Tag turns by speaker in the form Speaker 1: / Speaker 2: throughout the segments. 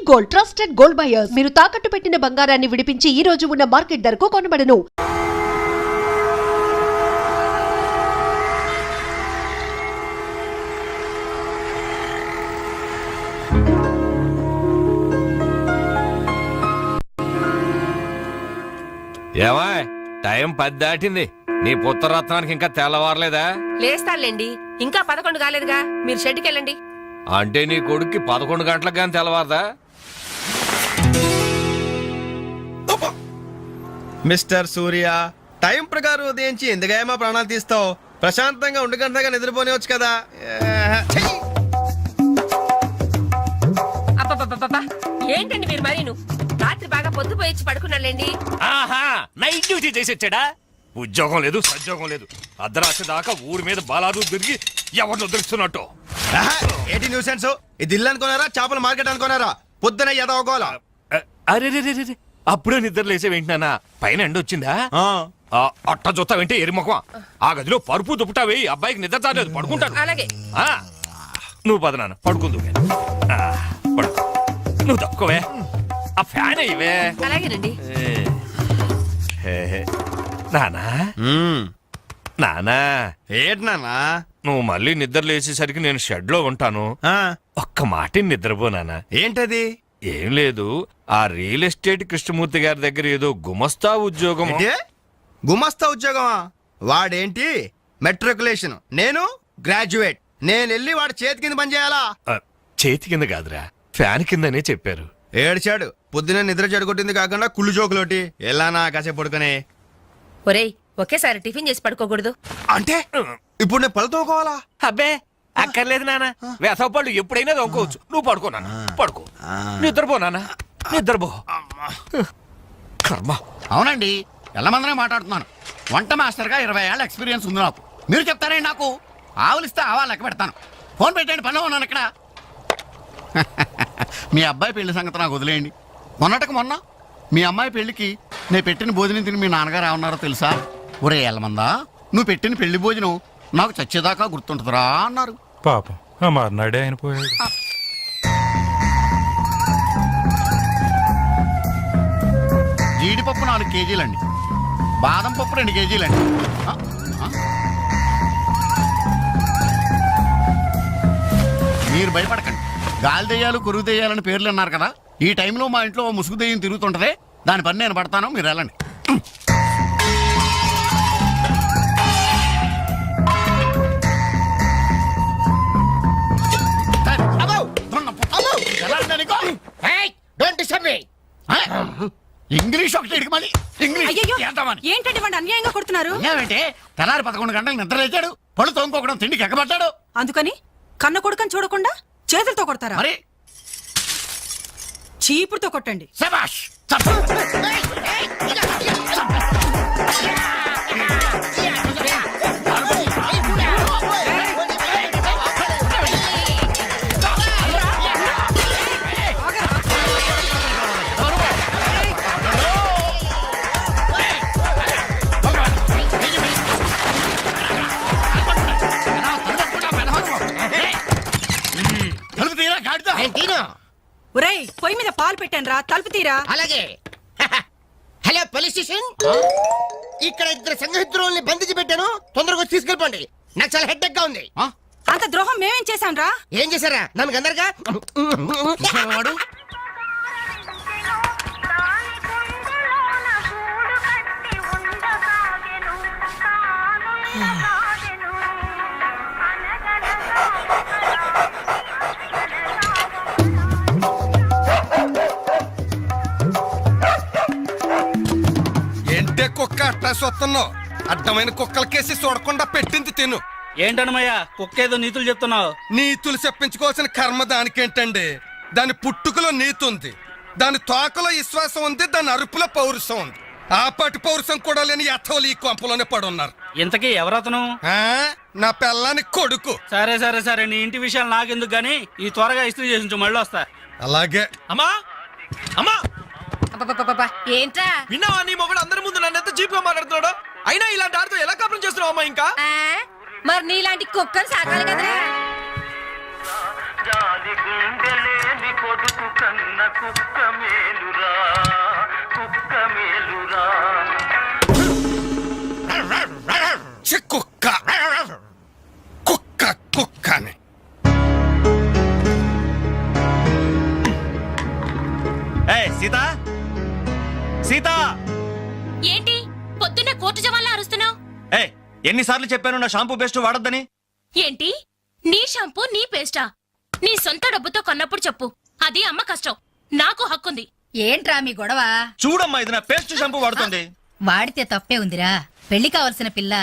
Speaker 1: Gold, trusted gold buyers. మీరు తాకట్టు పెట్టిన బంగారాన్ని విడిపించి ఈ రోజు ఉన్న మార్కెట్ ధరకు కొనబడను.
Speaker 2: ఏమా టైం 10 దాటింది. నీ పుత్రరత్నానికి ఇంకా తెల్లవారలేదా?
Speaker 3: లేస్తానులేండి, ఇంకా 11 కాలేదుగా. మీరు షెడ్కి వెళ్ళండి.
Speaker 2: అంటే నీ కొడుక్కి 11 గంటలకు కానీ తెల్లవారదా?
Speaker 4: మిస్టర్ సూర్య, టైం ప్రకారం ఉదయించి ఎందుకైనా ప్రాణాలు తీస్తావు? ప్రశాంతంగా ఉండి గంటగా నిద్రపోనివచ్చు కదా.
Speaker 3: అబ్బబ్బబ్బబ్బా, ఏంటండి మీరు మరీను? రాత్రి బాగా పొద్దుపోయి పడుకున్నాలేండి.
Speaker 2: ఆహా, నైట్ డ్యూటీ చేసి వచ్చాడా? ఉద్యోగం లేదు, సద్యోగం లేదు. అర్ధరాత్రి దాకా ఊరి మీద బాలాదు తిరిగి ఎవరిని వదిలిస్తున్నట్టు.
Speaker 4: ఏంటి న్యూసెన్స్? ఇది ఇల్లు అనుకున్నారా, చేపల మార్కెట్ అనుకున్నారా? పొద్దున ఎదవకోవాలా?
Speaker 2: అరే అప్పుడే నిద్ర లేసే వెంటనా పైన ఎండ వచ్చిందా? అట్ట చూస్తావేంటే ఎరిమొఖం. ఆ గదిలో పరుపు దుప్పటా వేయి, అబ్బాయికి నిద్ర చాలేదు, పడుకుంటాడు.
Speaker 3: అలాగే.
Speaker 2: నువ్వు పద నాన్న, పడుకుందు. పడుకో, నువ్వు తప్పుకోవే. ఆ ఫ్యాన్ అయ్యవే.
Speaker 3: అలాగేనండి.
Speaker 2: నానా నానా,
Speaker 4: ఏంటి నాన్నా?
Speaker 2: నువ్వు మళ్ళీ నిద్ర లేచేసరికి నేను షెడ్ లో ఉంటాను. ఒక్క మాట నిద్రపో నాన్న.
Speaker 4: ఏంటది?
Speaker 2: ఏం లేదు, ఆ రియల్ ఎస్టేట్ కృష్ణమూర్తి గారి దగ్గర ఏదో గుమస్తా ఉద్యోగం.
Speaker 4: గుమస్తా ఉద్యోగమా? వాడేంటి మెట్రికులేషన్, నేను గ్రాడ్యుయేట్. నేను వెళ్ళి వాడి చేతి కింద పని చేయాలా?
Speaker 2: చేతి కింద కాదురా, ఫ్యాన్ కిందనే చెప్పారు.
Speaker 4: ఏడ్చాడు. పొద్దున నిద్ర చెడగొట్టింది కాకుండా కుళ్ళు జోకులోటి. ఎలానా కాసేపు పడుకునే.
Speaker 3: ఒరేయ్, ఒకేసారి టిఫిన్ చేసి పడుకోకూడదు.
Speaker 4: అంటే ఇప్పుడు నేను పళ్ళు తోకోవాలా?
Speaker 2: అబ్బే అక్కర్లేదు నాన్న, వేసవపళ్ళు ఎప్పుడైనా తోకోవచ్చు. నువ్వు పడుకో నాన్న, పడుకో. నిద్రపో నాన్న, నిద్రపో. కర్మ.
Speaker 5: అవునండి, ఎల్లమందనే మాట్లాడుతున్నాను. వంట మాస్టర్గా 20 ఏళ్ళ ఎక్స్పీరియన్స్ ఉంది నాకు. మీరు చెప్తారండి నాకు? ఆవులిస్తే ఆవా లెక్క పెడతాను. ఫోన్ పెట్టండి, పనిలో ఉన్నాను ఇక్కడ. మీ అబ్బాయి పెళ్లి సంగతి నాకు వదిలేయండి. మొన్న మీ అమ్మాయి పెళ్లికి నేను పెట్టిన భోజనం తిని మీ నాన్నగారు ఏమన్నారో తెలుసా? ఒరే ఎల్లమందా, నువ్వు పెట్టిన పెళ్లి భోజనం నాకు చచ్చేదాకా గుర్తుంటుందిరా అన్నారు.
Speaker 6: పాపం ఆ మర్నాడే ఆయన పోయాడు.
Speaker 5: జీడిపప్పు 4 కేజీలండి, బాదం పప్పు 2 కేజీలండి. మీరు భయపడకండి. గాలి దెయ్యాలు, కురుగు దెయ్యాలని పేర్లు అన్నారు కదా. ఈ టైంలో మా ఇంట్లో ముసుగు దెయ్యం తిరుగుతుంటదే, దాని పని నేను పడతాను, మీరు వెళ్ళండి. ఇంగ్లీష్ ఒకటి ఇడికి మళ్ళీ ఇంగ్లీష్
Speaker 7: ఏంటంటే వాడు అన్యాయంగా కొడుతున్నారు.
Speaker 5: ఏమంటే తెల్లారి 11 గంటలకు నిద్ర లేచాడు, పళ్ళు తోముకోకడం తిండికి ఎక్కబడ్డాడు.
Speaker 7: అందుకని కన్న కొడుకని చూడకుండా చేతులతో కొడతారా?
Speaker 5: మరి
Speaker 7: చీపురుతో కొట్టండి.
Speaker 5: శభాష్.
Speaker 7: ఒరేయ్, పొయ్యి మీద పాలు పెట్టాను రా, తలుపు తీరా.
Speaker 8: అలాగే. హలో పోలీస్ స్టేషన్, ఇక్కడ 2 సంఘహితుల్ని బంధించి పెట్టాను, తొందరగా వచ్చి తీసుకెళ్ళిపోండి. నాకు చాలా హెడ్డెక్ గా ఉంది.
Speaker 7: అంత ద్రోహం మేమేం చేశాం రా?
Speaker 8: ఏం చేశారా? నన్ను గందరగా
Speaker 5: వాడు
Speaker 4: ఏంటే కుక్క అట్టా సొత్తున్నావు? అడ్డమైన కుక్కలకేసి చూడకుండా పెట్టింది తిను.
Speaker 9: ఏంటన్నమయ్యా కుక్కేదో నీతులు చెప్తున్నావు?
Speaker 4: నీతులు చెప్పించుకోవాల్సిన కర్మ దానికేంటండి? దాని పుట్టుకలో నీతి ఉంది, దాని తోకలో విశ్వాసం ఉంది, దాని అరుపులో పౌరుషం ఉంది. ఆ పాటి పౌరుషం కూడా లేని యథోలు ఈ కొంపలోనే పడున్నారు.
Speaker 9: ఇంతకీ ఎవరతను?
Speaker 4: నా పిల్లని కొడుకు.
Speaker 9: సరే సరే సరే, నీ ఇంటి విషయాలు నాకెందుకు గానీ ఈ త్వరగా ఇస్త్రీ చేసి మళ్ళీ వస్తా.
Speaker 4: అలాగే.
Speaker 2: అమ్మా అమ్మా,
Speaker 3: ఏంట్రా?
Speaker 2: విన్నావా? నీ మొగుడు అందరి ముందు నన్ను ఎంత చీప్ గా మాట్లాడుతున్నాడు. అయినా ఇలాంటి ఆడితో ఎలా కాపురం చేస్తున్నావు అమ్మా? ఇంకా
Speaker 3: మరి నీలాంటి కుక్కలు సాకాలి కదరా.
Speaker 4: ఛీ, కుక్క కుక్క కుక్కని
Speaker 10: సీత సీత
Speaker 3: ఏంటి పొద్దున్నే కోర్టు జవాన్లా అరుస్తున్నావు?
Speaker 10: ఎన్నిసార్లు చెప్పాను నా షాంపూ పేస్ట్ వాడొద్దని?
Speaker 3: ఏంటి నీ షాంపూ నీ పేస్టా? నీ సొంత డబ్బుతో కొన్నప్పుడు చెప్పు, అది అమ్మ కష్టం, నాకు హక్కుంది.
Speaker 7: ఏంట్రా మీ గొడవ?
Speaker 10: చూడమ్మా ఇది నా పేస్ట్ షాంపూ వాడుతుంది.
Speaker 7: వాడితే తప్పే ఉందిరా, పెళ్లి కావలసిన పిల్ల.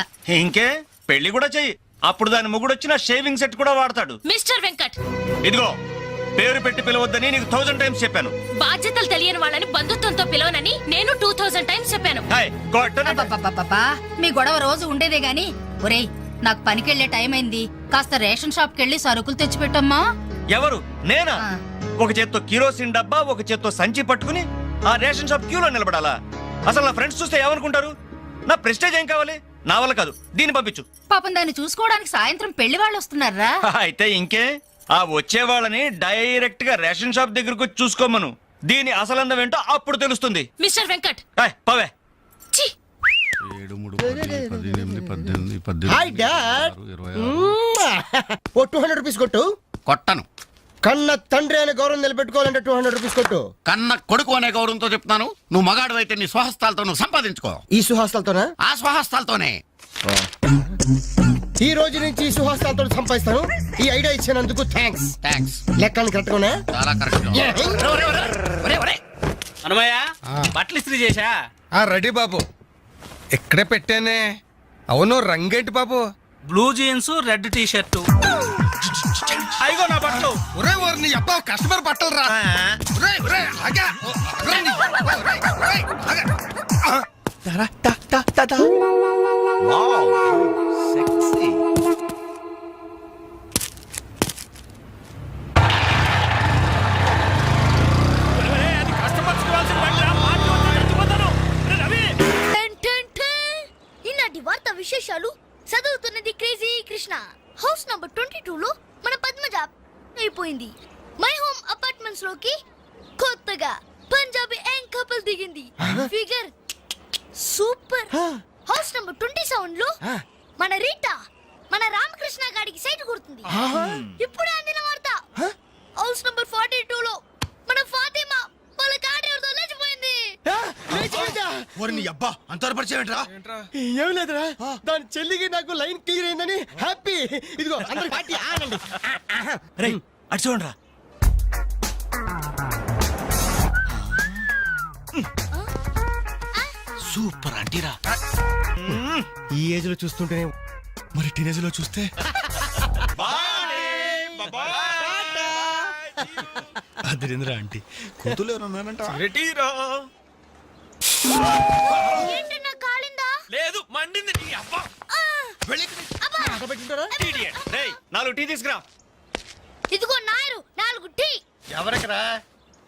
Speaker 10: ఇంకే పెళ్లి కూడా చెయ్యి, అప్పుడు దాని మొగుడు వచ్చిన షేవింగ్ సెట్ కూడా వాడతాడు.
Speaker 3: మిస్టర్ వెంకట్,
Speaker 10: ఇదిగో పేరు పెట్టి పిలవద్దని నీకు 1000 టైమ్స్ చెప్పాను.
Speaker 3: బాధ్యతలు తెలియని వాళ్ళని బంధుత్వంతో పిలవనని నేను 2000 టైమ్స్ చెప్పాను.
Speaker 7: అబ్బబ్బబ్బబ్బబ్బా, మీ గొడవ రోజు ఉండేదే గాని. ఒరేయ్, నాకు పనికెళ్లే టైం అయింది, కాస్త రేషన్ షాప్ కెళ్ళి సరుకులు తెచ్చిపెట్టమ్మా.
Speaker 10: ఎవరు? నేనా?
Speaker 7: ఆ.
Speaker 10: ఒక చేత్తో కిరోసిన్ డబ్బా, ఒక చేత్తో సంచి పట్టుకుని ఆ రేషన్ షాప్ క్యూలో నిలబడాలా? అసలు నా ఫ్రెండ్స్ చూస్తే ఏమనుకుంటారు? నా ప్రెస్టేజ్ ఏం కావాలి? నా వల్ల కాదు, దీన్ని పంపించు.
Speaker 7: పాపం దాన్ని చూసుకోవడానికి సాయంత్రం పెళ్లి వాళ్ళు వస్తున్నారా?
Speaker 10: అయితే ఇంకే ఆ వచ్చే వాళ్ళని డైరెక్ట్ గా రేషన్ షాప్ దగ్గరకు వచ్చి చూసుకోమను. దీని అసలందం ఏంటో అప్పుడు తెలుస్తుంది.
Speaker 3: మిస్టర్ వెంకట్,
Speaker 10: పవే.
Speaker 3: ఛీ!
Speaker 5: 7, 3, 10, 18, 18,
Speaker 8: హాయ్ డాడ్.
Speaker 5: 20.
Speaker 8: ఓ 200 రూపీస్ కొట్టు.
Speaker 5: కొట్టను.
Speaker 8: కన్న తండ్రి అనే గౌరవం నిలబెట్టుకోవాలంటే 200 రూపీస్ కొట్టు.
Speaker 5: కన్న కొడుకు అనే గౌరవంతో చెప్తాను. నువ్వు మగాడు అయితే నీ స్వహస్తాలతో నువ్వు సంపాదించుకో.
Speaker 8: ఈ సుహాస్తాలతోనా?
Speaker 5: ఆ స్వహస్తాలతోనే.
Speaker 8: ఈ రోజు నుంచి ఈ సుహాస్తాలతో సంపాదిస్తాను. ఈ ఐడియా ఇచ్చినందుకు థ్యాంక్స్.
Speaker 5: థ్యాంక్స్.
Speaker 8: లెక్కలు కరెక్ట్గా
Speaker 5: చాలా కరెక్ట్.
Speaker 9: అనమయ్య బట్టలు ఇస్త్రీ చేశా?
Speaker 4: రెడీ బాబు, ఇక్కడే పెట్టానే. అవును, రంగేంటి బాబు?
Speaker 9: Blue jeans, red T shirt. అయిగో నా బట్టలు.
Speaker 4: ఒరే ఓరి నీ అబ్బా, కస్టమర్ బట్టలు రా. ఒరేయ్, ఒరేయ్, ఆగా. ఒరేయ్ నీ అబ్బా, ఒరేయ్, ఒరేయ్, ఆగా.
Speaker 11: ఈనాటి వార్త విశేషాలు చదువుతున్నది క్రేజీ కృష్ణ. హౌస్ నంబర్ 22 లో మన పద్మజ అయిపోయింది. మై హోమ్ అపార్ట్మెంట్స్ లోకి కొత్తగా పంజాబీ యాంగ్ కపుల్ దిగింది. Figure super. హౌస్ నంబర్ 27 లో మన రీటా మన రామకృష్ణ గాడికి సైట్ కొడుతుంది. ఇప్పుడే అందిన వార్త. హౌస్ నంబర్ 42 లో మన ఫాతిమా వాళ్ళ కాడేరుతో లేచిపోయింది.
Speaker 5: అబ్బా అంత పరిచయం
Speaker 8: ఏం లేదురా, దాని చెల్లికి నాకు లైన్ క్లియర్ అయిందని హ్యాపీ. ఇదిగో అందరి పార్టీ ఆనండి.
Speaker 10: అటు చూడరా.
Speaker 5: సూపర్ అంటీరా.
Speaker 8: ఈ ఏజ్ లో చూస్తుంటేనే మరి టీనేజ్ లో చూస్తే అదిరింద్రా ఆంటీ కూతురు ఎవరన్నారంట.
Speaker 11: ఏంటి నా కాలిందా?
Speaker 2: లేదు, మండింది నీ అబ్బా.
Speaker 10: రేయ్ 4 టీ తీసుకురా.
Speaker 11: ఇదిగో నాయరు 4 టీ.
Speaker 8: ఎవరికరా?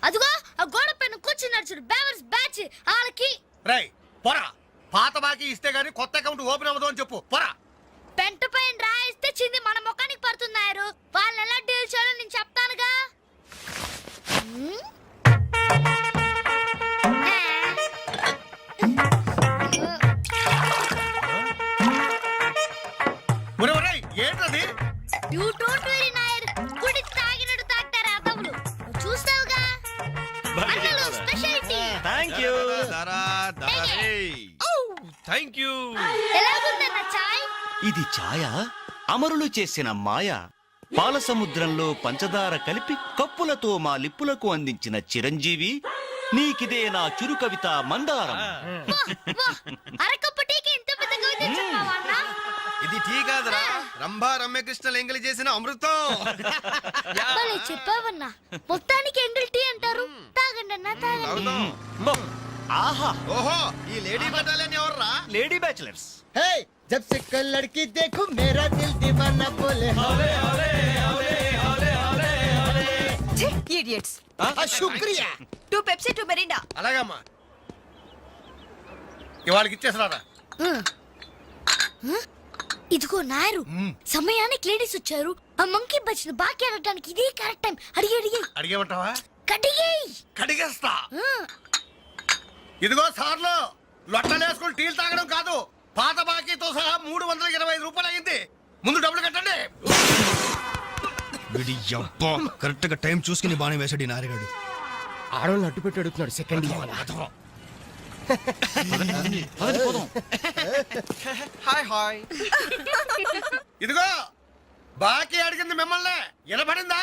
Speaker 11: అదిగో ఆ గోడ పైన కూర్చున్నాడు చూడు, బేవర్స్ బ్యాచ్ వాళ్ళకి.
Speaker 8: రై పోరా, పాత బాకీ ఇస్తే గానీ కొత్త అకౌంట్ ఓపెన్ అవ్వదు అని చెప్పు. పోరా.
Speaker 11: పెంట పైన రాయిస్తే చింది మన ముఖానికి పడుతున్నారు. వాళ్ళని ఎలా డీల్ చేయాలో నేను చెప్తానుగా.
Speaker 8: ఏంటది?
Speaker 11: You don't very Nair. గుడి తాగినట్టు తాగుతారా తమ్ముడు? చూస్తావుగా అన్నలు స్పెషాలిటీ.
Speaker 10: థాంక్యూ.
Speaker 2: Thank you.
Speaker 11: ఎలాగుందన్న చాయ్?
Speaker 10: ఇది ఛాయ అమరులు చేసిన మాయ. పాల సముద్రంలో పంచదార కలిపి కప్పులతో మా లిప్పులకు అందించిన చిరంజీవి, నీకిదే నా చురు కవిత మందారం.
Speaker 11: అరకప్పు టీకి ఇంత పెద్ద కవిత చెప్పావా అన్న?
Speaker 4: ఇది టీ కాదురా, రంభా రమ్యకృష్ణలు ఎంగిలి చేసిన అమృతం.
Speaker 11: భలే చెప్పావన్నా. మొత్తానికి ఎంగిల్ టీ అంటారు. తాగండి అన్న, తాగండి.
Speaker 10: ఆహా,
Speaker 4: ఓహో, ఈ లేడీ బటాలియన్ ఎవర్రా?
Speaker 10: Lady bachelors.
Speaker 8: హే, జబ్ సే కల్ లడ్కీ దేఖో మేరా దిల్ దీవానా బోలే హోలే హోలే హోలే హోలే హోలే హోలే.
Speaker 7: ఇడియట్స్.
Speaker 8: శుక్రియా.
Speaker 7: 2 పెప్సీ 2 మెరిండా.
Speaker 8: అలాగమ్మా, ఇవాళకి ఇచ్చేసరారా.
Speaker 11: ఇదిగో నాయరు, సమయానికి లేడీస్ వచ్చారు. ఆ మంకీ బచ్చిన బాకీ అనడానికి ఇదే కరెక్ట్ టైం. అడిగి
Speaker 8: అడిగేమంటావా?
Speaker 11: కడిగేయ్.
Speaker 4: కడిగేస్తా. ఇదిగో సార్లు, లొట్టలేసుకుని టీలు తాగడం కాదు, పాత బాకీతో సహా 325 రూపాయలు అయింది. ముందు డబ్బులు కట్టండి.
Speaker 9: కరెక్ట్ గా టైం చూసుకుని బాగానే వేసాడు ఈ నారిగాడు.
Speaker 8: ఆడవాళ్ళని అడ్డు పెట్టి అడుగుతున్నాడు సెకండ్
Speaker 9: హాయ్ హాయ్.
Speaker 4: ఇదిగో బాకీ అడిగింది మిమ్మల్ని, వినపడిందా?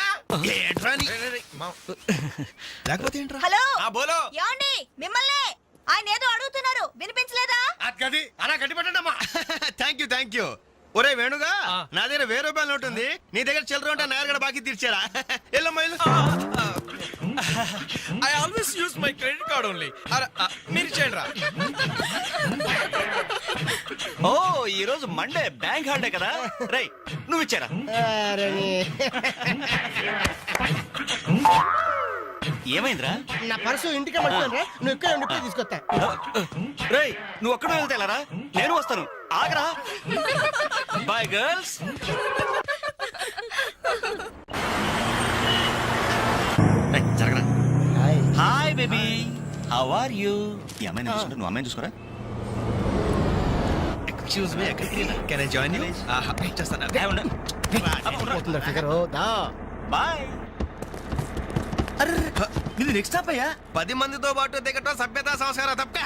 Speaker 9: లేకపోతే ఏంట్రా?
Speaker 7: హలో
Speaker 4: బోలో.
Speaker 7: ఏమండి మిమ్మల్ని ఆయన ఏదో అడుగుతున్నారు వినిపించలేదా?
Speaker 4: గది అలా గట్టి పెట్టండి అమ్మా.
Speaker 9: Thank you. ఒరే వేణుగా, నా దగ్గర 1000 రూపాయలు నోటు ఉంది, నీ దగ్గర చిల్లర ఉంటే నాయర్ బాకీ తీర్చారా? ఎల్లమ్మా I always use my credit card only. మీరు చేయండి రా.
Speaker 10: ఓ ఈ రోజు మండే బ్యాంక్ హాలిడే కదా. రై నువ్వు ఇచ్చారా? ఏమైందిరా?
Speaker 8: నా పర్సు ఇంటికి మర్చిపోయాను. నువ్వు ఇక్కడ ఉండి ఇప్పుడే తీసుకొస్తా.
Speaker 10: రేయ్ నువ్వు ఒక్కడో వెళ్తే వెళ్ళారా? నేను వస్తాను, ఆగరా. Bye girls. జరగరా. Hi baby, how are you? ఈ అమ్మాయిని చూసుకుంటా, నువ్వు అమ్మాయిని చూసుకోరా.
Speaker 9: Excuse me, can I join you? చేస్తాను.
Speaker 8: పోతుందా ఫిగర్? దా
Speaker 10: బాయ్.
Speaker 9: ఇది నెక్స్ట్ స్టాప్ అయ్యా. 10 మందితో పాటు దిగటం సభ్యత సంస్కారం తప్ప.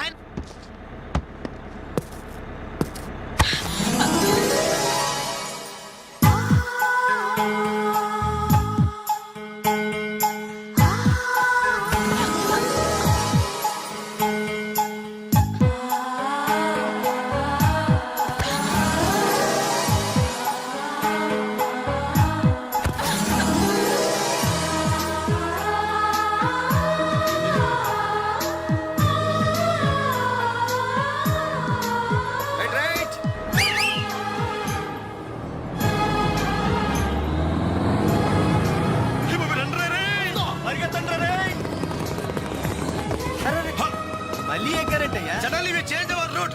Speaker 9: మళ్ళీ ఎక్కారంటయ్యా. Suddenly we change our route.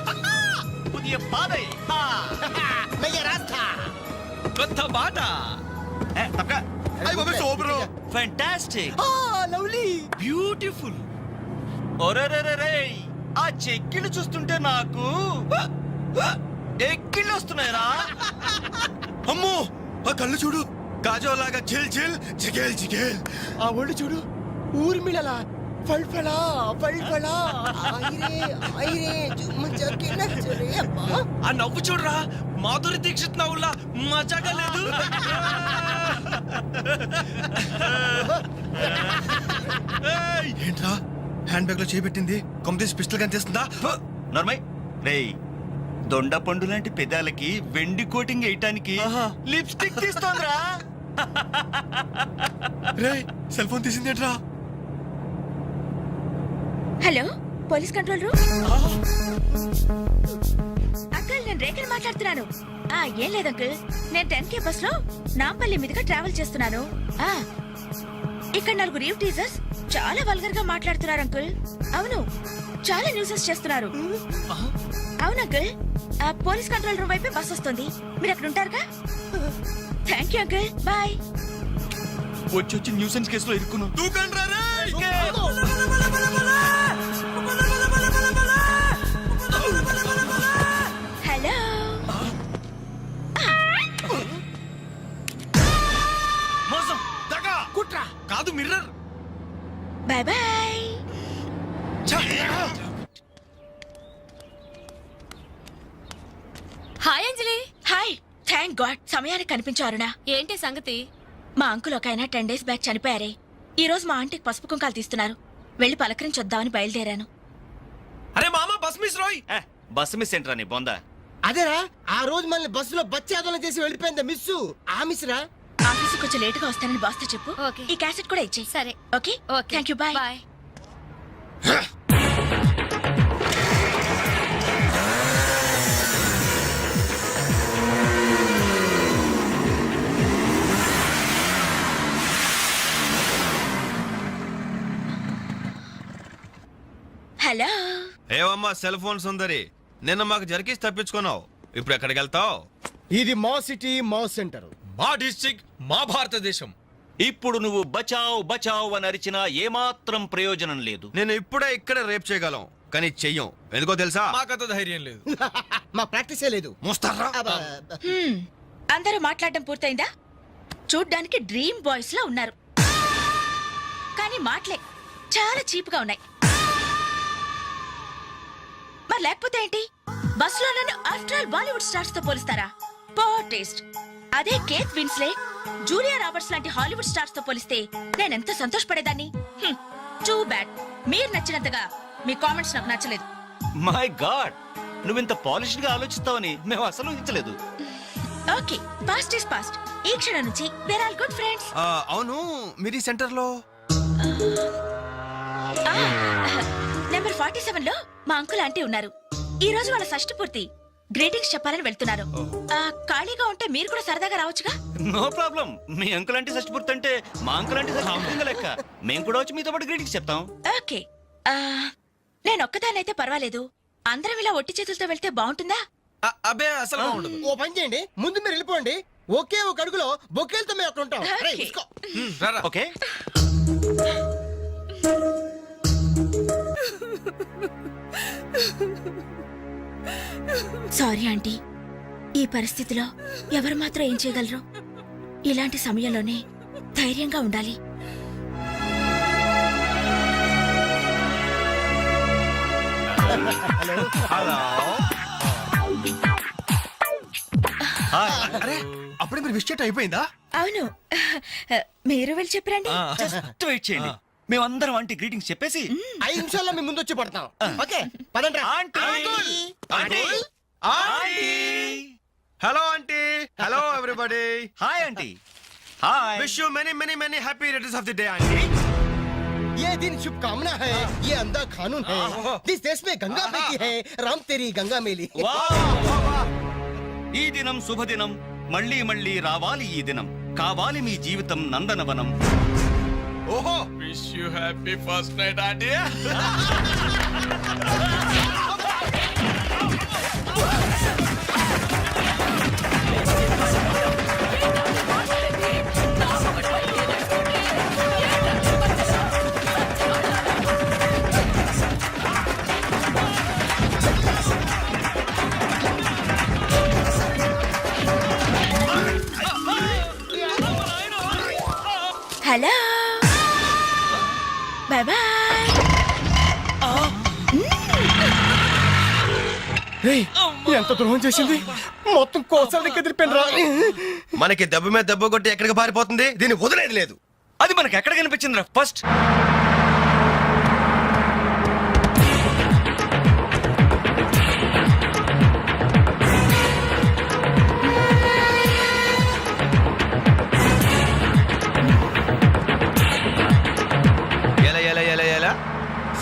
Speaker 10: పుదియ పాదై
Speaker 9: కొత్త బాట.
Speaker 10: తప్పక.
Speaker 9: అయ్య బాబు సూపర్.
Speaker 10: ఫ్యాంటాస్టిక్.
Speaker 9: లవ్లీ.
Speaker 10: బ్యూటిఫుల్. ఒరేరేరే, ఆ చెక్కిళ్ళు చూస్తుంటే నాకు ఎక్కిళ్ళు వస్తున్నాయరా.
Speaker 9: అమ్మో ఆ కళ్ళు చూడు, కాజోలాగా జిల్ జిల్ జిగేల్ జిగేల్.
Speaker 8: ఆ ఒళ్ళు చూడు, ఊర్మిళలా ఫల్ఫలా ఫల్ఫలా. ఐరే ఐరే జుమ్మ జకిన చరే అబ్బా.
Speaker 9: ఆ నవ్వు చూడరా, మాధురి దీక్షిత్ నవ్వులా మజాగా లేదు. ఏంట్రా హ్యాండ్ బ్యాగ్ లో చేపెట్టింది? కంప్లీట్ పిస్టల్ కనిపిస్తుందా?
Speaker 10: నార్మల్. రేయ్ దొండ పండు లాంటి పెదాలకి వెండి కోటింగ్ వేయటానికి లిప్స్టిక్ తీస్తోందిరా.
Speaker 9: రేయ్ సెల్ ఫోన్ తీసిందేంట్రా?
Speaker 3: Hello police control room. Uncle నేను రేఖలు మాట్లాడుతున్నాను. ఏం లేదు అంకుల్, నేను 10K బస్ లో నాంపల్లి మీదుగా ట్రావెల్ చేస్తున్నాను. ఇక్కడ 4 రీవ్ టీజర్స్ చాలా వల్గర్ గా మాట్లాడుతున్నారు అంకుల్. అవును, చాలా న్యూసెస్ చేస్తున్నారు. అవును అంకుల్, పోలీస్ కంట్రోల్ రూమ్ వైపే బస్ వస్తుంది. మీరు అక్కడ ఉంటారుగా? Thank you uncle, bye.
Speaker 10: వచ్చి న్యూసెన్స్ కేసులో ఇరుక్కున్నావు.
Speaker 3: హలో
Speaker 10: మోసం,
Speaker 9: దగా,
Speaker 8: కుట్రా
Speaker 9: కాదు mirror.
Speaker 3: Bye bye. Hi Anjali. Hi. Thank God సమయానికి కనిపించారునా. ఏంటి సంగతి? మా అంకుల్ ఒక ఆయన 10 days బ్యాక్ చనిపోయారే. ఈ రోజు మా ఆంటీకి పసుపు కుంకాలు తీస్తున్నారు. వెళ్ళి పలకరించొద్దామని బయలుదేరాను.
Speaker 9: అరే మామ బస్ మిస్ రోయ్.
Speaker 10: బస్సు మిస్ ఏంట్రా నీ బొందా?
Speaker 8: అదేరా, ఆ రోజు మనల్ని బస్సులో బచ్చాదోళన చేసి వెళ్ళిపోయిందా మిస్సు. ఆ మిస్ రా.
Speaker 3: ఆఫీస్ కొంచెం లేటుగా వస్తానని బాస్తో చెప్పు. ఈ క్యాసెట్ కూడా ఇచ్చేయి. సరే. Okay. Thank you. Bye. Hello.
Speaker 9: ఏవమ్మా సెల్ ఫోన్ సుందరి, నిన్న మాకు జరికేసి తప్పించుకున్నావు. ఇప్పుడు ఎక్కడికి వెళ్తావు?
Speaker 8: ఇది మా సిటీ, మా సెంటర్.
Speaker 9: మా డిస్ట్రిక్ట్, మా భారతదేశం.
Speaker 10: ఇప్పుడు నువ్వు బచావ్ బచావ్ అని అరిచినా ఏమాత్రం ప్రయోజనం లేదు.
Speaker 9: నేను ఇప్పుడే ఇక్కడ రేప్ చేయగలం కానీ చెయ్యం. ఎందుకో తెలుసా?
Speaker 4: మాకంత ధైర్యం లేదు.
Speaker 8: మా ప్రాక్టీసే లేదు.
Speaker 9: మోస్తారా?
Speaker 3: అందరూ మాట్లాడడం పూర్తయిందా? చూడ్డానికి డ్రీమ్ బాయ్స్ లా ఉన్నారు, కానీ మాటలే చాలా చీప్ గా ఉన్నాయి. మరి లేకపోతే ఏంటి? బస్సులో నన్ను ఆఫ్టర్ ఆల్ బాలీవుడ్ స్టార్స్ తో పోలిస్తారా? Poor taste. అదే కేత్ విన్స్లే, జూలియా రాబర్ట్స్ లాంటి హాలీవుడ్ స్టార్స్ తో పోలిస్తే నేనెంత సంతోషపడేదాన్ని. Too bad. మీరు నచ్చినంతగా మీ కామెంట్స్ నాకు నచ్చలేదు.
Speaker 10: మై గాడ్, నువ్వింత పాలిష్డ్ గా ఆలోచిస్తావని మేము అసలు ఊహించలేదు.
Speaker 3: Okay, past is past. ఈ క్షణం నుంచి వేర్ ఆల్ గుడ్ ఫ్రెండ్స్.
Speaker 9: అవును, మీరు ఈ సెంటర్ లో
Speaker 3: నెంబర్ 47 లో మా అంకుల్ ఆంటీ ఉన్నారు. ఈ రోజు వాళ్ళ షష్ఠి పూర్తి. గ్రీటింగ్స్ చెప్పాలని వెళ్తున్నారు. ఖాళీగా ఉంటే మీరు కూడా సరదాగా రావచ్చుగా.
Speaker 10: No problem. మీ అంకుల్ అంటే షష్టిపూర్తి అంటే మా అంకుల్ అంటే షష్టిపూర్తి లెక్క. మేము కూడా వచ్చి మీతో పాటు గ్రీటింగ్స్ చెప్తాం.
Speaker 3: ఓకే, నేను ఒక్కదానైతే పర్వాలేదు. అందరం ఇలా ఒట్టి చేతులతో వెళ్తే బాగుంటుందా?
Speaker 4: అబ్బే అసలు ఉండదు.
Speaker 8: ఓ పని చేయండి, ముందు మీరు వెళ్ళిపోండి. ఒకే ఒక అడుగులో బొక్కేలతో మేము అక్కడ ఉంటాం. రేయ్,
Speaker 3: ఓకే.
Speaker 8: ఉస్కో.
Speaker 10: ఓకే.
Speaker 3: సారీ ఆంటీ, ఈ పరిస్థితిలో ఎవరు మాత్రం ఏం చేయగలరు? ఇలాంటి సమయంలోనే ధైర్యంగా ఉండాలి.
Speaker 9: అరే అప్పుడే మీరు విష్ అయిపోయిందా?
Speaker 3: అవును, మీరు వెళ్ళి చెప్పరండి.
Speaker 10: జస్ట్ వెయిట్ చేయండి. మేమందరం ఆంటీ గ్రీటింగ్స్ చెప్పేసి
Speaker 8: 5 నిమిషాల్లో మీ ముందు వచ్చి పడతాం. ఓకే, పదండి రా.
Speaker 9: Hello aunty. Hello everybody.
Speaker 10: Hi aunty. Hi.
Speaker 9: Wish you many many many happy returns of the day aunty.
Speaker 8: ये दिन शुभकामना है, ये अंधा कानून है. जिस देश में गंगा बहती है, राम तेरी गंगा मेली.
Speaker 10: ఈ దినం శుభదినం. మళ్ళీ మళ్ళీ రావాలి ఈ దినం. కావాలి మీ జీవితం నందనవనం.
Speaker 9: ఓహో,
Speaker 4: wish you happy first night aunty.
Speaker 3: Hello, bye bye.
Speaker 8: ఎంత ద్రోహం చేసింది, మొత్తం కోసాలు కదిలిపోయినరా.
Speaker 9: మనకి దెబ్బ మీద దెబ్బ కొట్టి ఎక్కడికి పారిపోతుంది, దీన్ని వదిలేదు లేదు.
Speaker 10: అది మనకి ఎక్కడ కనిపించింది రా first?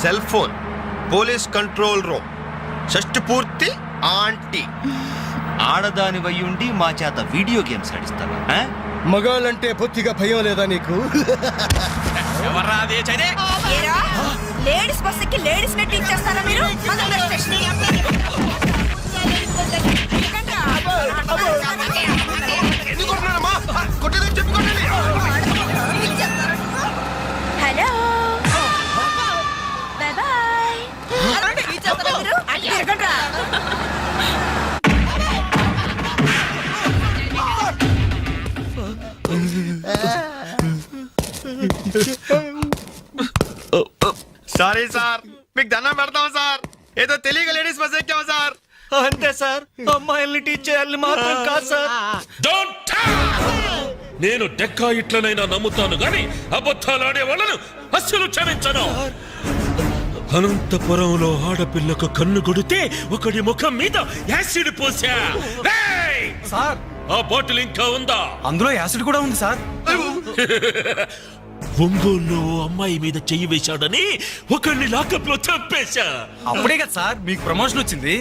Speaker 9: Cell phone, police control room, షష్టి పూర్తి ఆంటీ.
Speaker 10: ఆడదాని వయ్యుండి మా చేత వీడియో గేమ్స్ ఆడిస్తావా?
Speaker 8: మగాళ్ళంటే బొత్తిగా భయం లేదా నీకు?
Speaker 4: ఎవర్రా అదే చైనే?
Speaker 3: లేడీస్ బస్సుకి లేడీస్ నెట్ ఇచ్చేస్తారా మీరు? Hello, bye bye.
Speaker 9: Sorry sir, మీకు దండం పెడతాం సార్. ఏదో తెలియక లేడీస్ బస్ ఎక్కాం సార్.
Speaker 10: అంతే సార్, అమ్మాయిల్ని టీచ్ చేయాలని మాత్రం కాదు సార్.
Speaker 6: నేను డెక్కా ఇట్లనైనా నమ్ముతాను గాని అబద్ధాలాడే వాళ్ళను అస్సలు క్షమించను. అనంతపురంలో ఆడపిల్లకు కన్ను కొడితే ఒకడి ముఖం మీద యాసిడ్ పోసా.
Speaker 4: సార్,
Speaker 6: ఆ బాటిల్ ఇంకా ఉందా?
Speaker 4: అందులో యాసిడ్ కూడా ఉంది సార్.
Speaker 6: ఒంగోలులో అమ్మాయి మీద చెయ్యి వేశాడని ఒకరిని లాకప్ లో చంపేశా.
Speaker 4: అప్పుడే కదా సార్ మీకు ప్రమోషన్ వచ్చింది.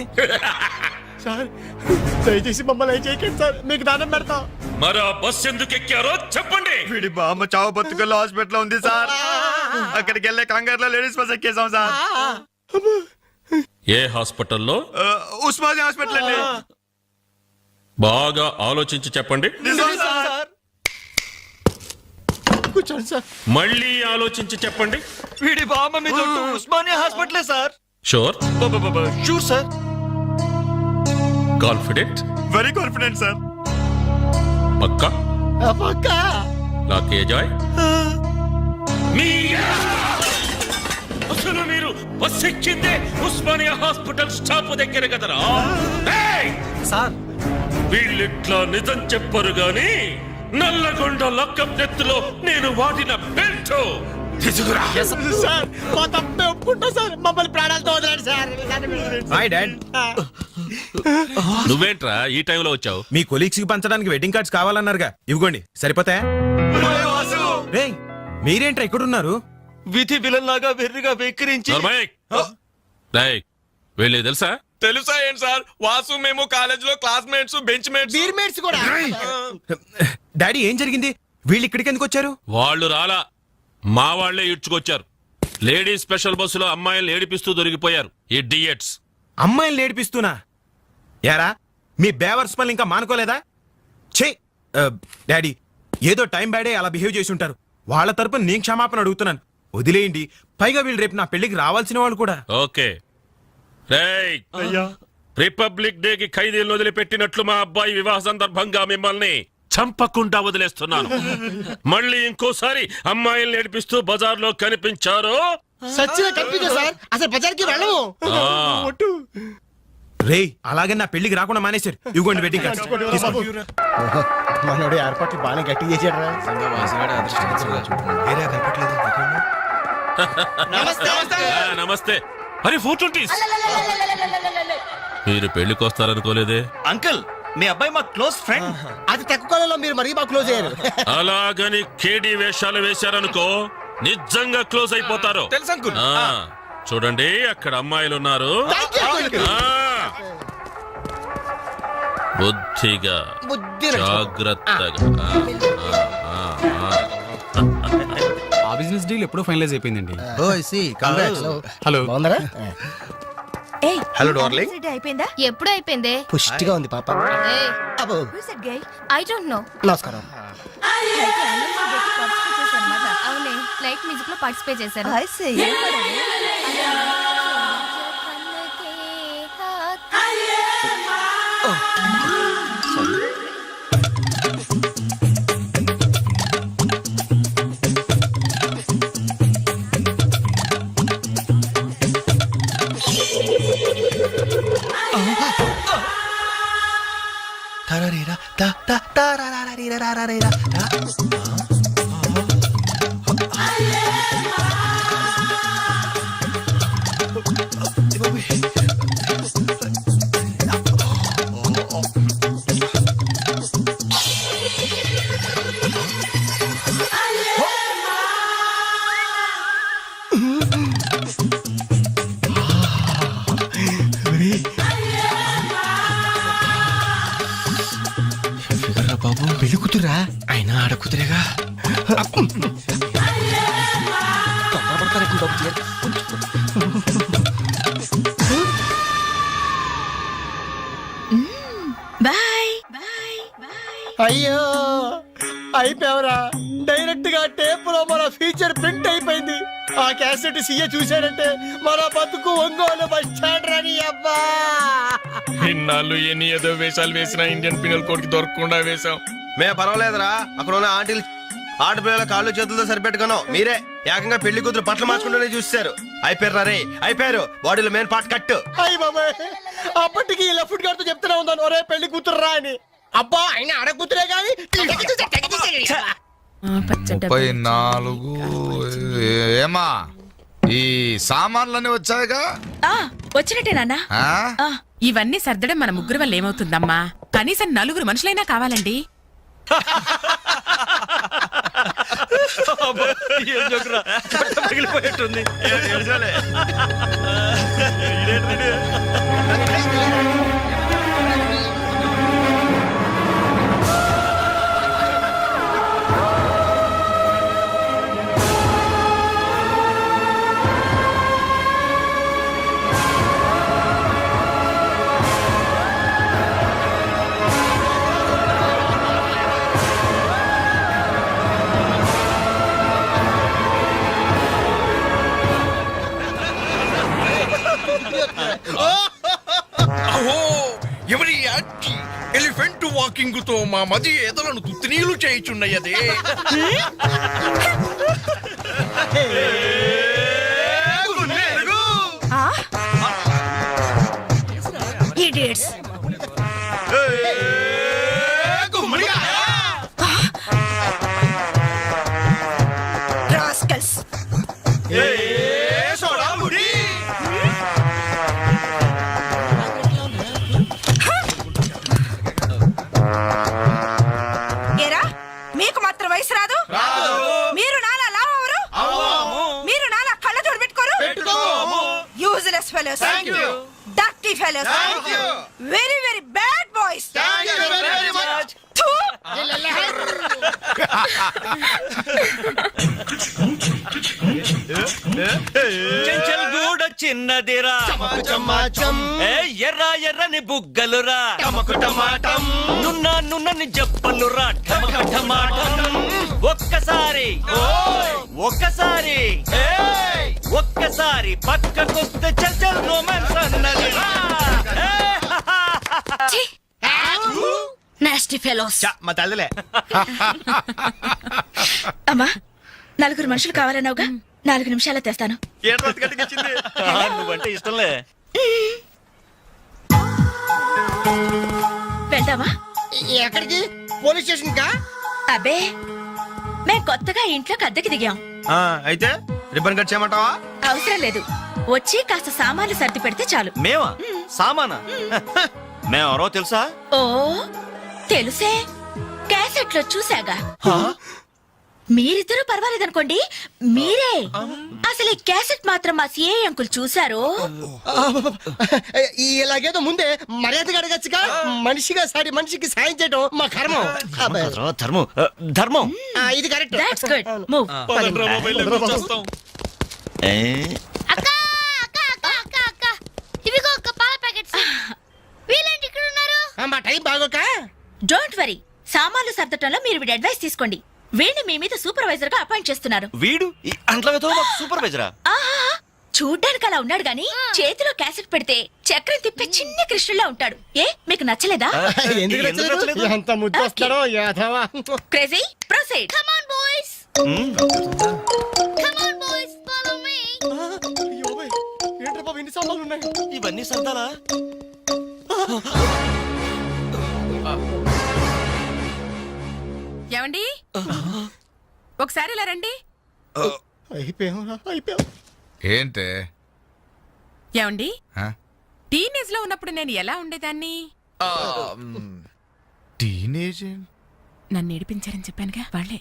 Speaker 8: సార్ దయచేసి మమ్మల్ని చేయకండి సార్, మీకు దానం పెడతాం.
Speaker 6: మరి ఆ బస్ ఎందుకు ఎక్కారో చెప్పండి.
Speaker 9: వీడి బామ్మ చావు బతుకుల్లో హాస్పిటల్ ఉంది సార్. అక్కడికి వెళ్ళే కంగారులో లేడీస్ బస్ ఎక్కేసాం సార్.
Speaker 6: ఏ హాస్పిటల్లో?
Speaker 9: ఉస్మానియా హాస్పిటల్ అండి.
Speaker 6: బాగా ఆలోచించి చెప్పండి.
Speaker 9: నిజం సార్.
Speaker 8: కూర్చోండి సార్.
Speaker 6: మళ్ళీ ఆలోచించి చెప్పండి.
Speaker 10: వీడి బామ్మ మీద ఉస్మానియా హాస్పిటలే sir.
Speaker 6: Sure?
Speaker 10: Sure sir.
Speaker 6: Confident?
Speaker 10: Very confident sir.
Speaker 6: పక్కా?
Speaker 8: పక్కా.
Speaker 6: నాకే జాయ్. అసలు మీరు బస్ ఎక్కిందే ఉస్మానియా హాస్పిటల్ స్టాప్ దగ్గర కదరా?
Speaker 9: సార్
Speaker 6: వీళ్ళిట్లా నిజం చెప్పరు గాని నల్లగొండ లక్కప్ నెత్తులో నేను వాడిన బెల్ట్ తీసుకురా.
Speaker 8: సార్ మా తప్పే ఒప్పుకుంటా సార్. మమ్మల్ని ప్రాణాలతో వదిలేండి సార్.
Speaker 9: Hi dad.
Speaker 6: నువ్వేంట్రా ఈ టైంలో వచ్చావు?
Speaker 9: మీ కొలీగ్స్ కి పంచడానికి వెడ్డింగ్ కార్డ్స్ కావాలన్నారుగా, ఇవ్వండి సరిపోతాయా? రేయ్ మీరేంట్రా ఇక్కడున్నారు?
Speaker 10: విధి విలన్లాగా వెర్రిగా వెక్కిరించి
Speaker 6: వెళ్ళి తెలుసా?
Speaker 9: తెలుసా ఏంటి సార్, వాసు మేము కాలేజ్ లో క్లాస్మేట్స్ బెంచ్ మేట్స్.
Speaker 8: బీర్మేట్స్ కూడా.
Speaker 9: డాడీ ఏం జరిగింది? వీళ్ళు ఇక్కడికి ఎందుకు వచ్చారు?
Speaker 6: వాళ్ళు రాలా, మా వాళ్లే ఇడ్చుకొచ్చారు. లేడీస్ స్పెషల్ బస్సులో అమ్మాయిలు ఏడిపిస్తూ దొరికిపోయారు ఇడియట్స్.
Speaker 9: అమ్మాయిని ఏడిపిస్తున్నా? యారా మీ బేవర్స్ పనులు ఇంకా మానుకోలేదా? ఛే డాడీ, ఏదో టైం బ్యాడే అలా బిహేవ్ చేసి ఉంటారు. వాళ్ళ తరపున నేను క్షమాపణ అడుగుతున్నాను, వదిలేయండి. పైగా వీళ్ళు రేపు నా పెళ్లికి రావాల్సిన వాళ్ళు కూడా.
Speaker 6: ఓకే రిపబ్లిక్ డే కి ఖైదీలను వదిలిపెట్టినట్లు మా అబ్బాయి వివాహ సందర్భంగా మిమ్మల్ని చంపకుండా వదిలేస్తున్నాను. మళ్ళీ ఇంకోసారి అమ్మాయిల్ని ఏడిపిస్తూ బజార్లో కనిపించారో
Speaker 8: సచ్చిగా కనిపించా సార్. అసలు బజార్కి వెళ్ళము.
Speaker 9: రేయ్ అలాగే నా పెళ్లికి రాకుండా మానేశారు. ఇవ్వండి వెడ్డింగ్ కార్డ్స్.
Speaker 8: మనోడు ఏర్పాట్లు బాగానే గట్టి చేసాడు.
Speaker 6: నమస్తే. అరే 420. మీరు పెళ్లికి వస్తారనుకోలేదే.
Speaker 10: అంకుల్ మీ అబ్బాయి మా క్లోజ్ ఫ్రెండ్.
Speaker 8: అది తక్కువ కాలంలో మీరు మరీ బాగా క్లోజ్ అయ్యారు.
Speaker 6: అలాగని కేడి వేషాలు వేశారనుకో నిజంగా క్లోజ్ అయిపోతారు.
Speaker 9: తెలుసు అంకుల్.
Speaker 6: చూడండి అక్కడ అమ్మాయిలు ఉన్నారు. బుద్ధిగా జాగ్రత్తగా.
Speaker 9: ఆ బిజినెస్ డీల్ ఎప్పుడో ఫైనలైజ్ అయిపోయిందండి.
Speaker 8: హలో బాగున్నారా?
Speaker 9: Hello darling.
Speaker 3: అయిపోయిందా?
Speaker 11: ఎప్పుడు అయిపోయింది?
Speaker 8: పుష్టిగా ఉంది పాప. అబ్బో
Speaker 11: ఐ డోంట్ నో.
Speaker 8: నమస్కారం.
Speaker 11: అవునే లైట్ మ్యూజిక్ లో పార్టిసిపేట్ చేశారు.
Speaker 8: బాబు పెళ్లి కూతురా? అయినా ఆడ కూతురేగా. అయ్యో అయిపోయావరా. డైరెక్ట్ గా టేప్ లో మన ఫీచర్ ప్రింట్ అయిపోయింది. ఆ క్యాసెట్ సీఏ చూశాడంటే మన బతుకు ఒంగోలు బస్ స్టాండ్ రాని. అబ్బా
Speaker 9: ఇన్నాళ్ళు ఎన్ని ఏదో వేషాలు వేసినా ఇండియన్ పీనల్ కోడ్ కి దొరకకుండా వేశాం.
Speaker 12: మేము పర్వాలేదురా, అక్కడ ఉన్న ఆంటీలు ఆడపిల్లల కాళ్ళు చేతులతో సరిపెట్టుకున్నాం. మీరే ఏకంగా పెళ్లి కూతురు బట్టలు మార్చుకుంటూనే చూస్తారు. అయిపోయారు రే, అయిపోయారు. బాడీలో మెయిన్ పార్ట్ కట్టు.
Speaker 8: అయ్యి బాబాయ్, అప్పటికి లెఫ్ట్ గారితో చెప్తూనే ఉన్నాను ఒరే పెళ్లి కూతురు రా అని. అబ్బా ఆయన ఆడ కూతురే కానీ
Speaker 13: 34. ఏమా ఈ సామాన్లన్నీ వచ్చాయిగా?
Speaker 3: వచ్చినట్టే నాన్న.
Speaker 7: ఇవన్నీ సర్దడం మన ముగ్గురు వల్ల ఏమవుతుందమ్మా? కనీసం 4 మనుషులైనా కావాలండి.
Speaker 10: పగిలిపోయేట్టుంది.
Speaker 13: వాకింగ్ తో మా మది ఏదలను తుత్తినీలు చేయుచున్నయ్యదే.
Speaker 3: ఇడియట్స్. రాస్కల్స్. ఏరా మీకు మాత్రం వయసు రాదు? మీరు నాలా లావరు? మీరు నాలా కళ్ళజోడు పెట్టుకోరు? Useless fellows, dirty fellows, very very bad boys.
Speaker 10: Chenchal గూడ చిన్నదిరా, ఎర్ర ఎర్రని బుగ్గలురా, నున్న నున్నని జప్పలురా, ఠమఠమాటం. ఒక్కసారి ఒక్కసారి ఒక్కసారి పక్కకొస్తే చల్ రొమాన్స్ అన్నదిరా.
Speaker 3: Nasty fellows.
Speaker 12: మా తల్లిలే.
Speaker 3: అమ్మా, 4 మనుషులు కావాలన్నావుగా, 4 నిమిషాల్లో తెస్తాను.
Speaker 10: నువ్వంటే ఇష్టంలే.
Speaker 3: వెళ్దామా?
Speaker 8: ఎక్కడికి? పోలీస్ స్టేషన్ కా?
Speaker 3: అబ్బే, మేం కొత్తగా ఇంట్లోకి అద్దెకి దిగాం.
Speaker 12: అయితే రిబ్బన్ కట్ చేయమంటావా?
Speaker 3: అవసరం లేదు, వచ్చి కాస్త సామాన్లు సర్ది పెడితే చాలు.
Speaker 10: మేమా? సామానా? మేమెవరో తెలుసా?
Speaker 3: ఓ తెలుసే, క్యాసెట్ లో చూసాగా. మీరిద్దరూ పర్వాలేదనుకోండి, మీరే అసలు ఈ క్యాసెట్ మాత్రం మా సిఐ అంకుల్ చూశారు.
Speaker 8: ఇలాగేదో ముందే మర్యాదగా అడగచ్చుగా. మనిషిగా సారి మనిషికి సాయం చేయడం మా కర్మం.
Speaker 10: ధర్మం ధర్మం.
Speaker 8: ఇది కరెక్ట్.
Speaker 3: That's good. మూవ్.
Speaker 11: అక్క అక్క అక్క అక్క అక్క ఇవిగో ఒక పాల ప్యాకెట్స్. వీళ్ళేంటి ఇక్కడ ఉన్నారు?
Speaker 8: మా టైం బాగోక.
Speaker 3: డోంట్ వరీ, సామాన్లు సర్దటంలో మీరు వీడి అడ్వైస్ తీసుకోండి. వీడిని మీ మీద సూపర్వైజర్ గా అపాయింట్ చేస్తున్నారు.
Speaker 10: వీడు ఈ అంట్లతో సూపర్వైజరా?
Speaker 3: ఆహా, చూడ్డానికి అలా ఉన్నాడు గాని చేతిలో క్యాసెట్ పెడితే చక్రం తిప్పే చిన్న కృష్ణుల్లా ఉంటాడు. ఏ మీకు నచ్చలేదా?
Speaker 8: ఎందుకు నచ్చలేదు? ఎంత ముద్దు వస్తారో యాదవా.
Speaker 3: Crazy, proceed.
Speaker 11: Come on boys, come on boys, follow me.
Speaker 8: ఏంట్రా బాబు, ఇన్ని సామాన్లు ఉన్నాయి?
Speaker 10: ఇవన్నీ సరదాలా?
Speaker 14: ఏమండి, ఒకసారి ఇలా రండి.
Speaker 8: అయిపోయాం.
Speaker 13: ఏంటే
Speaker 14: ఏమండి,
Speaker 13: ఆ?
Speaker 14: టీనేజ్ లో ఉన్నప్పుడు నేను ఎలా ఉండేదాన్ని?
Speaker 13: టీనేజ్
Speaker 14: నన్ను ఏడిపించారని చెప్పానుగా, వాళ్ళే.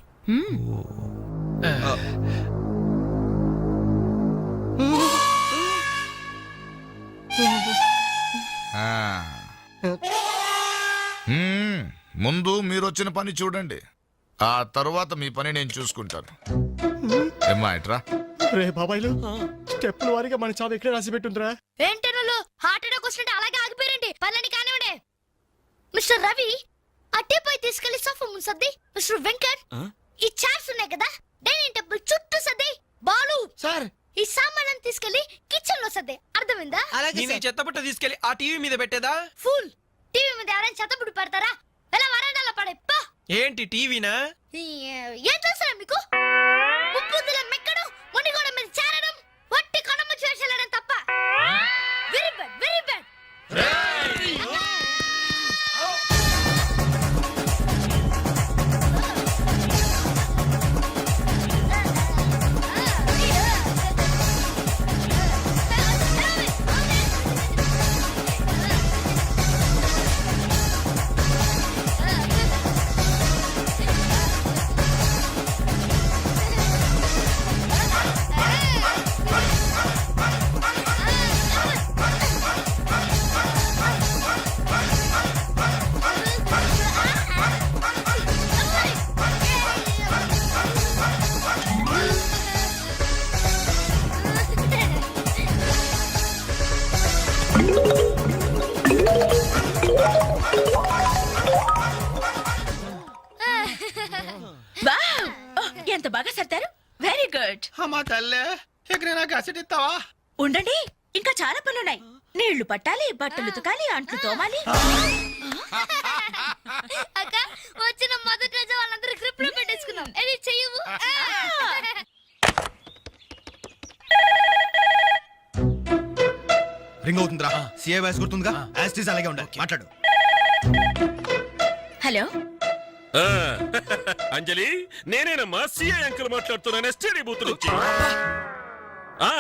Speaker 13: ముందు మీరు వచ్చిన పని చూడండి, ఆ తర్వాత మీ పని నేను చూసుకుంటాను. ఏమ్మా ఇట్రా.
Speaker 8: రే బాబాయ్లు, స్టెప్పుల వారిగా మన చావు ఎక్కడ రాసి పెట్టుందిరా?
Speaker 11: ఏంటనలు హార్ట్ అటాక్ వస్తుంటే అలాగే ఆగిపోయారండి. పళ్ళని కానివ్వండి. మిస్టర్ రవి, అట్టేపై తీసుకెళ్లి సోఫా ముందు సర్ది. మిస్టర్ వెంకట్, ఈ చైర్స్ ఉన్నాయి కదా, డైనింగ్ టేబుల్ చుట్టూ సర్ది. బాలు
Speaker 8: సార్,
Speaker 11: ఈ సామాన్లను తీసుకెళ్లి కిచెన్ లో సర్ది. అర్థమైందా?
Speaker 12: చెత్తబుట్ట తీసుకెళ్లి ఆ టీవీ మీద పెట్టేదా?
Speaker 11: ఫుల్ టీవీ మీద ఎవరైనా చెత్తబుడ్డి పెడతారా? ఎలా వరండాలో పడే పా.
Speaker 12: ఏంటి టీవీనా?
Speaker 11: ఏం తెలుసా మీకు? ముప్పుద్దుల మెక్కడం, మునిగోడ మీద చేరడం, వట్టి కొనమ్మ చేసేయడం తప్ప. Very bad, very bad.
Speaker 3: Wow, ఎంత బాగా సర్దారు. Very good.
Speaker 12: అమ్మా తల్లే, ఎక్కడైనా కసెట్ ఇస్తావా?
Speaker 3: ఉండండి, ఇంకా చాలా పనులున్నాయి. నీళ్లు పట్టాలి, బట్టలు ఉతకాలి, అంట్లు తోమాలి.
Speaker 11: అక్క వచ్చిన మొదటి రోజు వాళ్ళందరూ గ్రిప్ లో పెట్టేసుకున్నాం ఇది చెయ్యవు
Speaker 12: రింగ్ అవుతుందిరా సిఏ వాయిస్ గుర్తుందిగా యాస్టీస్ అలాగే ఉండాలి మాట్లాడు.
Speaker 3: హలో
Speaker 6: ఆ, అంజలి నేనేనమ్మా సిఐ అంకుల్ మాట్లాడుతున్నాను ఎస్టీడీ బూత్ నుంచి.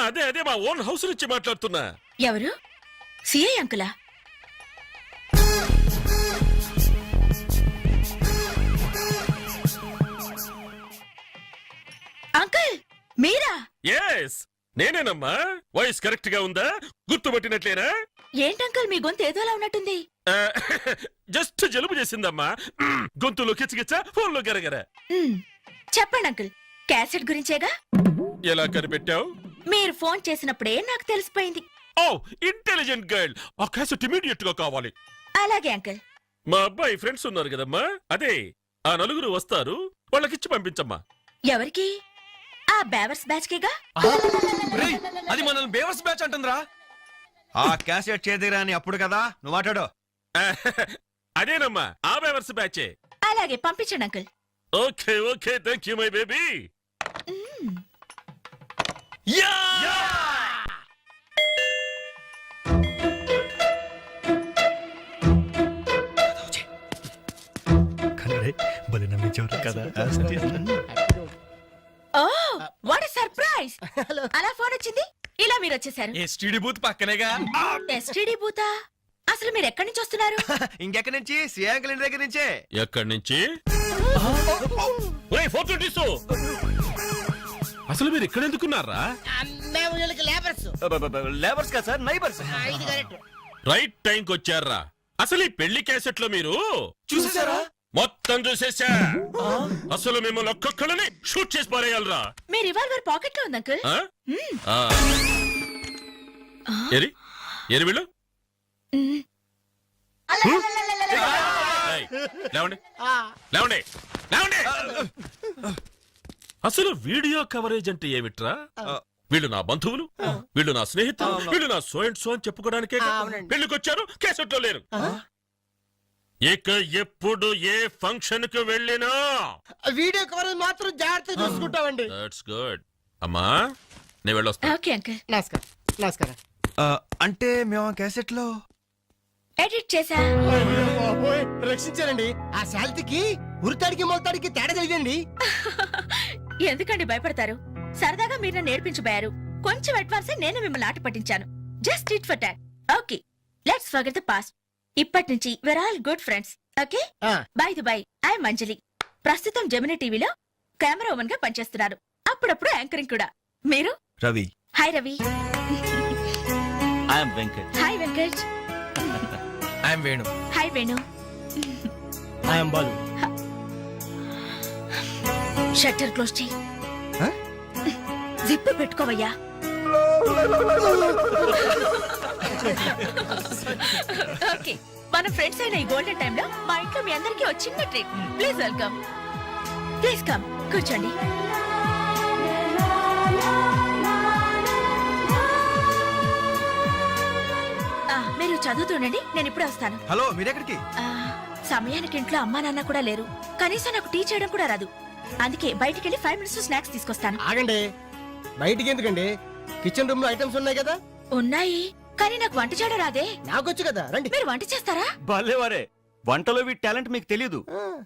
Speaker 6: అదే అదే మా ఓన్ హౌస్ నుంచి మాట్లాడుతున్నా.
Speaker 3: ఎవరు సిఐ అంకులా? అంకుల్ మీరా?
Speaker 6: ఎస్ నేనేనమ్మా. వాయిస్ కరెక్ట్ గా ఉందా? గుర్తుపట్టినట్లేనా?
Speaker 3: ఏంటంకుల్ మీ గొంతు ఏదోలా ఉన్నట్టుంది.
Speaker 6: జస్ట్ జలుబు చేసిందమ్మా. గొంతులో కిచకిచ, ఫోన్లో గరగర.
Speaker 3: చెప్పండి అంకుల్, క్యాసెట్ గురించేగా?
Speaker 6: ఎలా కనిపెట్టావు?
Speaker 3: మీరు ఫోన్ చేసినప్పుడే నాకు తెలిసిపోయింది.
Speaker 6: ఓ ఇంటెలిజెంట్ గర్ల్. ఆ క్యాసెట్ ఇమీడియట్ గా కావాలి.
Speaker 3: అలాగే అంకుల్.
Speaker 6: మా అబ్బాయి ఫ్రెండ్స్ ఉన్నారు కదమ్మా, అదే ఆ నలుగురు వస్తారు, వాళ్ళకిచ్చి పంపించమ్మా.
Speaker 3: ఎవరికి? ఆ బేవర్స్ బ్యాచ్ కేగా?
Speaker 12: అది మనల్ని బేవర్స్ బ్యాచ్ అంటుందిరా. ఆ క్యాసెట్ చేదిరా అని అప్పుడు కదా నువ్వు మాట్లాడు.
Speaker 6: అదేనమ్మా ఆ బేవర్స్ బ్యాచే.
Speaker 3: అలాగే పంపించండి uncle.
Speaker 6: Okay okay thank you my baby.
Speaker 3: Oh what surprise! అలా ఫోన్ వచ్చింది, ఇలా మీరు వచ్చేసారు.
Speaker 12: ఎస్టీడీ బూత్ పక్కనేగా.
Speaker 3: ఎస్టీడీ బూతా? అసలు మీరు ఎక్కడి నుంచి వస్తున్నారు?
Speaker 12: ఇంకెక్కడి నుంచి? సిఏ అంకుల్ ఇంటి దగ్గర నుంచే.
Speaker 6: ఎక్కడి నుంచి? ఓయ్, 422. అసలు మీరు ఇక్కడ ఎందుకున్నారా?
Speaker 8: మేము వీళ్ళకి లేబర్స్.
Speaker 12: లేబర్స్ కదా సార్, నైబర్స్.
Speaker 8: ఇది కరెక్ట్.
Speaker 6: రైట్ టైంకి వచ్చారా? అసలు ఈ పెళ్లి క్యాసెట్ లో మీరు
Speaker 12: చూసేసారా?
Speaker 6: మొత్తం చూసేసా. అసలు మిమ్మల్ని ఒక్కొక్కళ్ళని షూట్ చేసి పారేయాలరా.
Speaker 3: మీ రివాల్వర్ పాకెట్ లో ఉంది అంకుల్.
Speaker 6: ఏరి ఏరి వీళ్ళు. ఏయ్, లేవండి లేవండి లేవండి. అసలు వీడియో కవరేజ్ అంటే ఏమిట్రా? వీళ్ళు నా బంధువులు, వీళ్ళు నా స్నేహితులు, వీళ్ళు నా సో అండ్ సో అని చెప్పుకోవడానికే పెళ్లికొచ్చారు, కేసెట్లో లేరు. ఇక ఎప్పుడు ఏ ఫంక్షన్ కు వెళ్ళినా
Speaker 8: వీడియో కవరేజ్ మాత్రం జాగ్రత్తగా చూసుకుంటామండి.
Speaker 6: That's good. అమ్మా నేను వెళ్ళొస్తా.
Speaker 3: Okay uncle.
Speaker 8: నమస్కారం. నమస్కారం.
Speaker 12: అంటే మేము ఆ క్యాసెట్ లో
Speaker 3: ఎడిట్ చేసా.
Speaker 8: రక్షించారండి. ఆ శాలిటీకి ఉరితాడికి మొలతాడికి తేడా తెలియదండి.
Speaker 3: ఎందుకండి భయపడతారు? సరదాగా మీరు నన్ను నేర్పించబోయారు. కొంచెం అడ్వాన్స్ నేను మిమ్మల్ని ఆట పట్టించాను. Just it for talk. Okay let's forget the past. ఇప్పటి నుంచి we're all good friends. Okay by the by I'm Anjali. ప్రస్తుతం జెమినీ టీవీలో కెమెరా ఉమెన్ గా పనిచేస్తున్నారు. అప్పుడప్పుడు యాంకరింగ్ కూడా. మీరు?
Speaker 12: Ravi.
Speaker 3: Hi Ravi.
Speaker 10: I'm Venkat.
Speaker 3: Hi Venkat.
Speaker 12: I'm Venu.
Speaker 3: Hi Venu.
Speaker 8: I'm Balu.
Speaker 3: Shutter close చేయి. జిప్ పెట్టుకోవయ్యా. ఓకే మన ఫ్రెండ్స్ అయిన ఈ గోల్డెన్ టైమ్ లో మా ఇంట్లో మీ అందరికీ ఒక చిన్న treat. Please welcome. Please come కూర్చోండి. మీరు చదువుతుండండి, నేను ఇప్పుడే వస్తాను.
Speaker 12: హలో మీరెక్కడికి?
Speaker 3: సమయానికి ఇంట్లో అమ్మా నాన్న కూడా లేరు. కనీసం నాకు టీ చేయడం కూడా రాదు. అందుకే బయటికి వెళ్ళి 5 minutes స్నాక్స్ తీసుకొస్తాను.
Speaker 8: ఆగండి, బయటికి ఎందుకండి? కిచెన్ రూమ్ లో ఐటమ్స్ ఉన్నాయి కదా.
Speaker 3: ఉన్నాయి, కానీ నాకు వంట చేయడం రాదే.
Speaker 8: నాకొచ్చు కదా, రండి.
Speaker 3: మీరు వంట చేస్తారా?
Speaker 10: భలేవారే, వంటలో వీడి టాలెంట్ మీకు తెలియదు.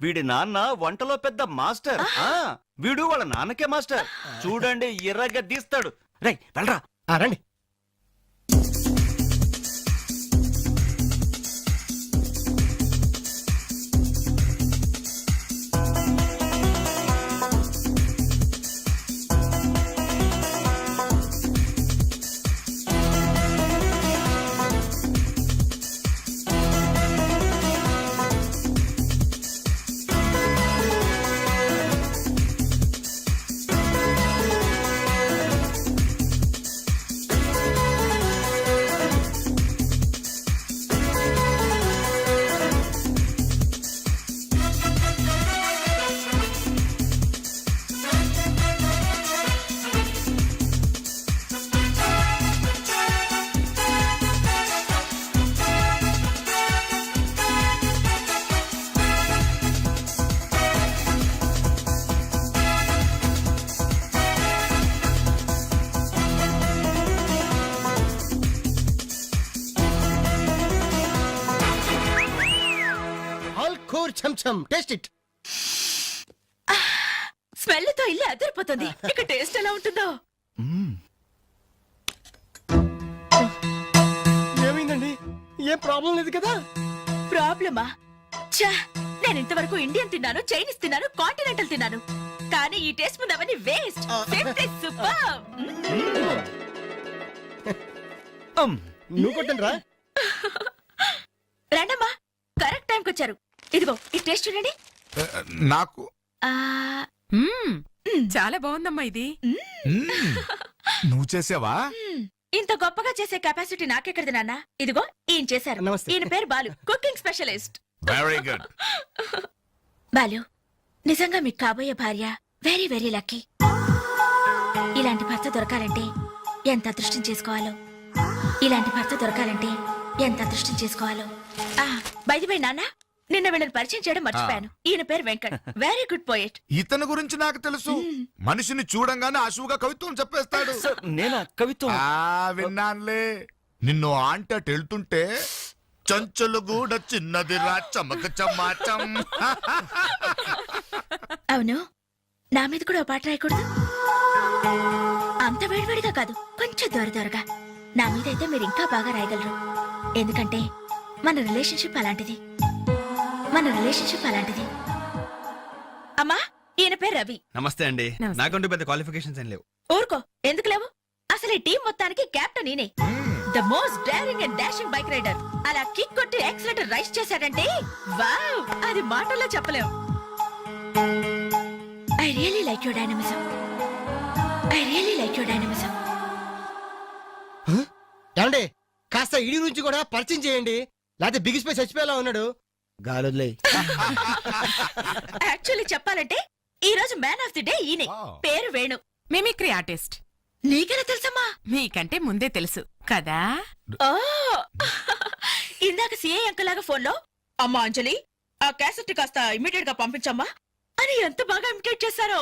Speaker 10: వీడి నాన్న వంటలో పెద్ద మాస్టర్. వీడు వాళ్ళ నాన్నకే మాస్టర్. చూడండి ఎర్రగా తీస్తాడు. రై వెళ్ళరా.
Speaker 8: రండి. Cham cham taste it.
Speaker 3: Smell తో ఇల్లు అదిరిపోతుంది. ఇక టేస్ట్ ఎలా ఉంటుందో.
Speaker 8: ఏమైందండి? ఏం ప్రాబ్లం లేదు కదా?
Speaker 3: ప్రాబ్లమా? ఛా, నేను ఇంతవరకు ఇండియన్ తిన్నాను, చైనీస్ తిన్నాను, కాంటినెంటల్ తిన్నాను. కానీ ఈ టేస్ట్ ముందు అవన్నీ వేస్ట్. సూపర్.
Speaker 8: నువ్వు కొట్టండి రా.
Speaker 3: రండమ్మా, కరెక్ట్ టైంకి వచ్చారు. ఇదిగో ఈ టేస్ట్ చూడండి.
Speaker 13: నాకు
Speaker 3: ఆ,
Speaker 14: చాలా బాగుందమ్మా ఇది.
Speaker 13: నువ్వు చేసావా?
Speaker 3: ఇంత గొప్పగా చేసే కెపాసిటీ నాకెక్కడిది నాన్న. ఇదిగో ఈయన చేశారు.
Speaker 8: నమస్తే.
Speaker 3: ఈయన పేరు Balu, cooking specialist.
Speaker 13: Very good.
Speaker 3: Balu, నిజంగా మీకు కాబోయే భార్య వెరీ వెరీ లక్కీ. ఇలాంటి భర్త దొరకాలంటే ఎంత అదృష్టం చేసుకోవాలో. ఇలాంటి భర్త దొరకాలంటే ఎంత అదృష్టం చేసుకోవాలో. బై నాన్న, నిన్న వీళ్ళని పరిచయం చేయడం మర్చిపోయాను. ఈయన పేరు వెంకట్, వెరీ గుడ్ పోయెట్.
Speaker 13: ఇతని గురించి నాకు తెలుసు. మనిషిని చూడంగానే అశువుగా కవిత్వం చెప్పేస్తాడు.
Speaker 10: నేనా కవిత్వం?
Speaker 13: విన్నానులే. నిన్ను ఆంటీ అటు వెళ్తుంటే చంచలు కూడా చిన్నదిరా చమక చమాచం.
Speaker 3: అవును, నా మీద కూడా ఓ పాట రాయకూడదు? అంత వేడివేడిగా కాదు, కొంచెం దొరదొరగా. నా మీద అయితే మీరు ఇంకా బాగా రాయగలరు. ఎందుకంటే మన రిలేషన్షిప్ అలాంటిది. మన రిలేషన్షిప్ అలాంటిది. అమ్మా, ఈయన పేరు రవి.
Speaker 12: నమస్తే అండి.
Speaker 14: నమస్తే.
Speaker 12: నాకంటూ పెద్ద క్వాలిఫికేషన్స్ ఏం లేవు.
Speaker 3: ఊరుకో, ఎందుకు లేవు? అసలు ఈ టీం మొత్తానికి కెప్టెన్ ఈయనే. The most daring and dashing bike rider. అలా కిక్ కొట్టి యాక్సిలేటర్ రైస్ చేశాడంటే వావ్, అది మాటల్లో చెప్పలేం. I really like your dynamism. I really like your dynamism.
Speaker 8: ఏమండి, కాస్త ఇడి నుంచి కూడా పరిచయం చేయండి, లేకపోతే బిగ్ స్పేస్ చచ్చిపోయేలా ఉన్నాడు. గాలులే.
Speaker 3: యాక్చువల్లీ చెప్పాలంటే ఈ రోజు మ్యాన్ ఆఫ్ ది డే ఈయనే. పేరు వేణు,
Speaker 14: మిమిక్రీ ఆర్టిస్ట్.
Speaker 3: నీకెలా తెలుసమ్మా?
Speaker 14: మీకంటే ముందే తెలుసు కదా.
Speaker 3: ఓ, ఇందాక సిఐ అంకుల్ లాగా ఫోన్ లో అమ్మా అంజలి, ఆ క్యాసెట్ కాస్త ఇమీడియట్ గా పంపించమ్మా అని ఎంత బాగా ఇమిటేట్ చేశారో.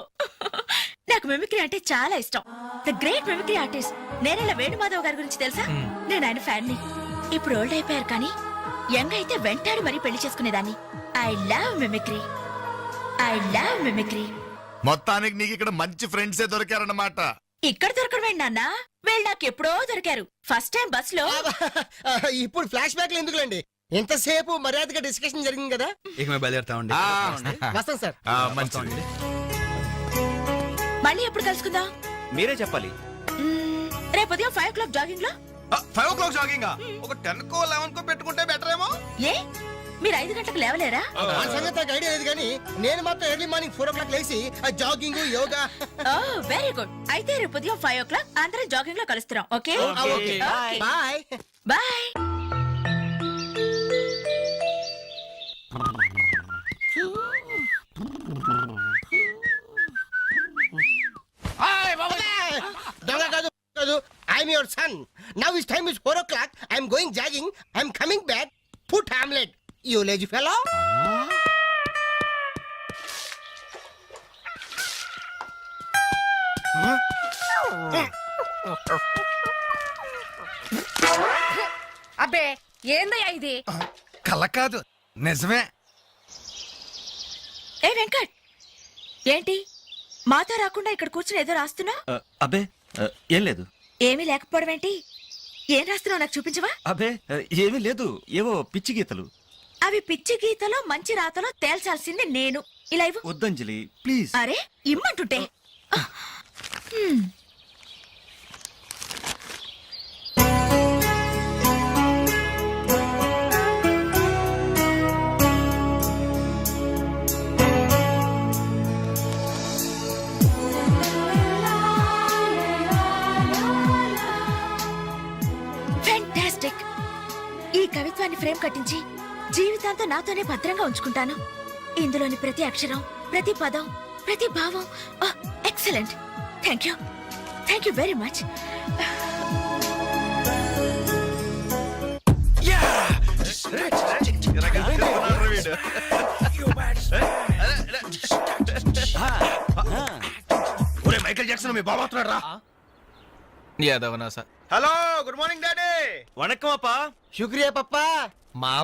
Speaker 3: నాకు మిమిక్రీ అంటే చాలా ఇష్టం. ద గ్రేట్ మిమిక్రీ ఆర్టిస్ట్ నేనేలా వేణుమాధవ్ గారి గురించి తెలుసా? నేను ఆయన ఫ్యాన్ ని. ఇప్పుడు ఓల్డ్ అయిపోయారు కానీ యంగ్ అయితే వెంటాడి మరీ పెళ్లి చేసుకునేదాన్ని. I love mimicry. I love mimicry.
Speaker 13: మొత్తానికి నీకు ఇక్కడ మంచి ఫ్రెండ్సే దొరికారన్నమాట.
Speaker 3: ఇక్కడ దొరకడం నాన్న, వీళ్ళు నాకు ఎప్పుడో దొరికారు. ఫస్ట్ టైం బస్ లో.
Speaker 8: ఇప్పుడు ఫ్లాష్ బ్యాక్ ఎందుకులేండి, ఎంతసేపు మర్యాదగా డిస్కషన్ జరిగింది కదా.
Speaker 12: ఇక మేము బయలుదేరుతామండి.
Speaker 8: వస్తాం సార్.
Speaker 13: మంచి.
Speaker 3: మళ్ళీ ఎప్పుడు కలుసుకుందాం?
Speaker 12: మీరే చెప్పాలి.
Speaker 3: రేపు ఉదయం 5 o'clock జాగింగ్ లో.
Speaker 12: 5 o'clock జాగింగ్? ఒక 10 కో 11 కో పెట్టుకుంటే బెటర్ ఏమో.
Speaker 3: ఏ, మీరు 5 గంటలకు లేవలేరా?
Speaker 8: ఆ సంగతి నాకు ఐడియా లేదు కానీ నేను మాత్రం ఎర్లీ మార్నింగ్ 4 o'clock లేసి జాగింగ్ యోగా.
Speaker 3: ఓ, వెరీ గుడ్. అయితే రేపు ఉదయం 5 o'clock అందరం జాగింగ్ లో కలుస్తున్నాం. Okay
Speaker 8: bye.
Speaker 3: బాయ్.
Speaker 8: దొంగ కాదు కాదు, I'm your son. Now is time is 4 o'clock. I'm going jogging. I'm coming back. Put omelette, you lazy fellow.
Speaker 7: అబ్బే, ఏందయ్యా ఇది?
Speaker 4: కల కాదు, నిజమే.
Speaker 3: ఏ వెంకట్, ఏంటి మాతో రాకుండా ఇక్కడ కూర్చుని ఏదో రాస్తున్నా?
Speaker 10: అబ్బే ఏం లేదు.
Speaker 3: ఏమీ లేకపోవడం ఏంటి? ఏం రాస్తున్నావు నాకు చూపించవా?
Speaker 10: అబ్బే ఏమీ లేదు, ఏవో పిచ్చి గీతలు.
Speaker 3: అవి పిచ్చి గీతలో మంచి రాతలో తేల్చాల్సింది నేను. ఇలా ఇవ్వు.
Speaker 10: వద్దంజలి ప్లీజ్.
Speaker 3: అరే, ఇమ్మంటుంటే. ఫెంటాస్టిక్. ఈ కవిత్వాన్ని ఫ్రేమ్ కట్టించి జీవితాంతం నాతోనే భద్రంగా ఉంచుకుంటాను. ఇందులోని ప్రతి అక్షరం, ప్రతి పదం, ప్రతి భావం excellent. Thank you, thank you very much.
Speaker 12: ఒరే మైకేల్ జాక్సన్, మీ బాబా వస్తున్నాడు రా.
Speaker 9: యాదవనా sir.
Speaker 12: Hello, good morning daddy. వణకం అప్పా.
Speaker 8: శుక్రియా పప్పా.
Speaker 4: మా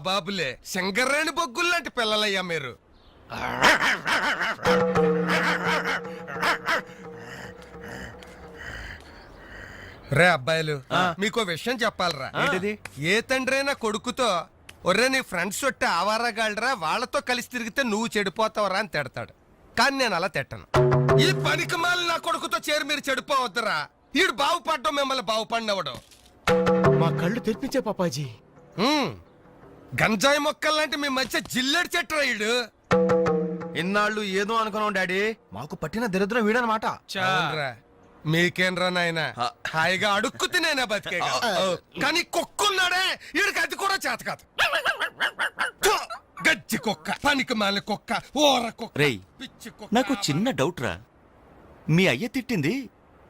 Speaker 4: బాబులే సింగరేణి బొగ్గులు లాంటి పిల్లలయ్యా మీరు. రే అబ్బాయిలు, మీకో విషయం చెప్పాలరా. ఏ తండ్రైనా కొడుకుతో ఒర్రే నీ ఫ్రెండ్స్ చుట్టే ఆవారాగాళ్ళరా, వాళ్ళతో కలిసి తిరిగితే నువ్వు చెడిపోతావరా అని తిడతాడు. కానీ నేను అలా తిట్టను. ఈ పనికి మాలి నా కొడుకుతో చేరి మీరు చెడిపోవద్దురా. ఈడు బాగుపడ్డం మిమ్మల్ని బాగుపడినవడం.
Speaker 8: మా కళ్ళు తెరిపించే పాపాజీ.
Speaker 4: గంజాయి మొక్కల్లాంటి మీ మధ్య జిల్లెడు చెట్టురా ఈడు.
Speaker 12: ఇన్నాళ్ళు ఏదో అనుకున్నాం డాడీ, మాకు పట్టిన దరిద్రం వీడనమాట.
Speaker 4: అవునురా. మీకేంరా నాయనా, హాయిగా అడుక్కు తినేనా బతికే. కానీ కుక్కున్నాడే, ఈడికి అది కూడా చేత కాదు. గజ్జి కుక్క, పనికి మాలిన కుక్క, ఓర కుక్క,
Speaker 10: రేయ్,
Speaker 4: పిచ్చి కుక్క.
Speaker 10: నాకు చిన్న డౌట్ రా. మీ అయ్య తిట్టింది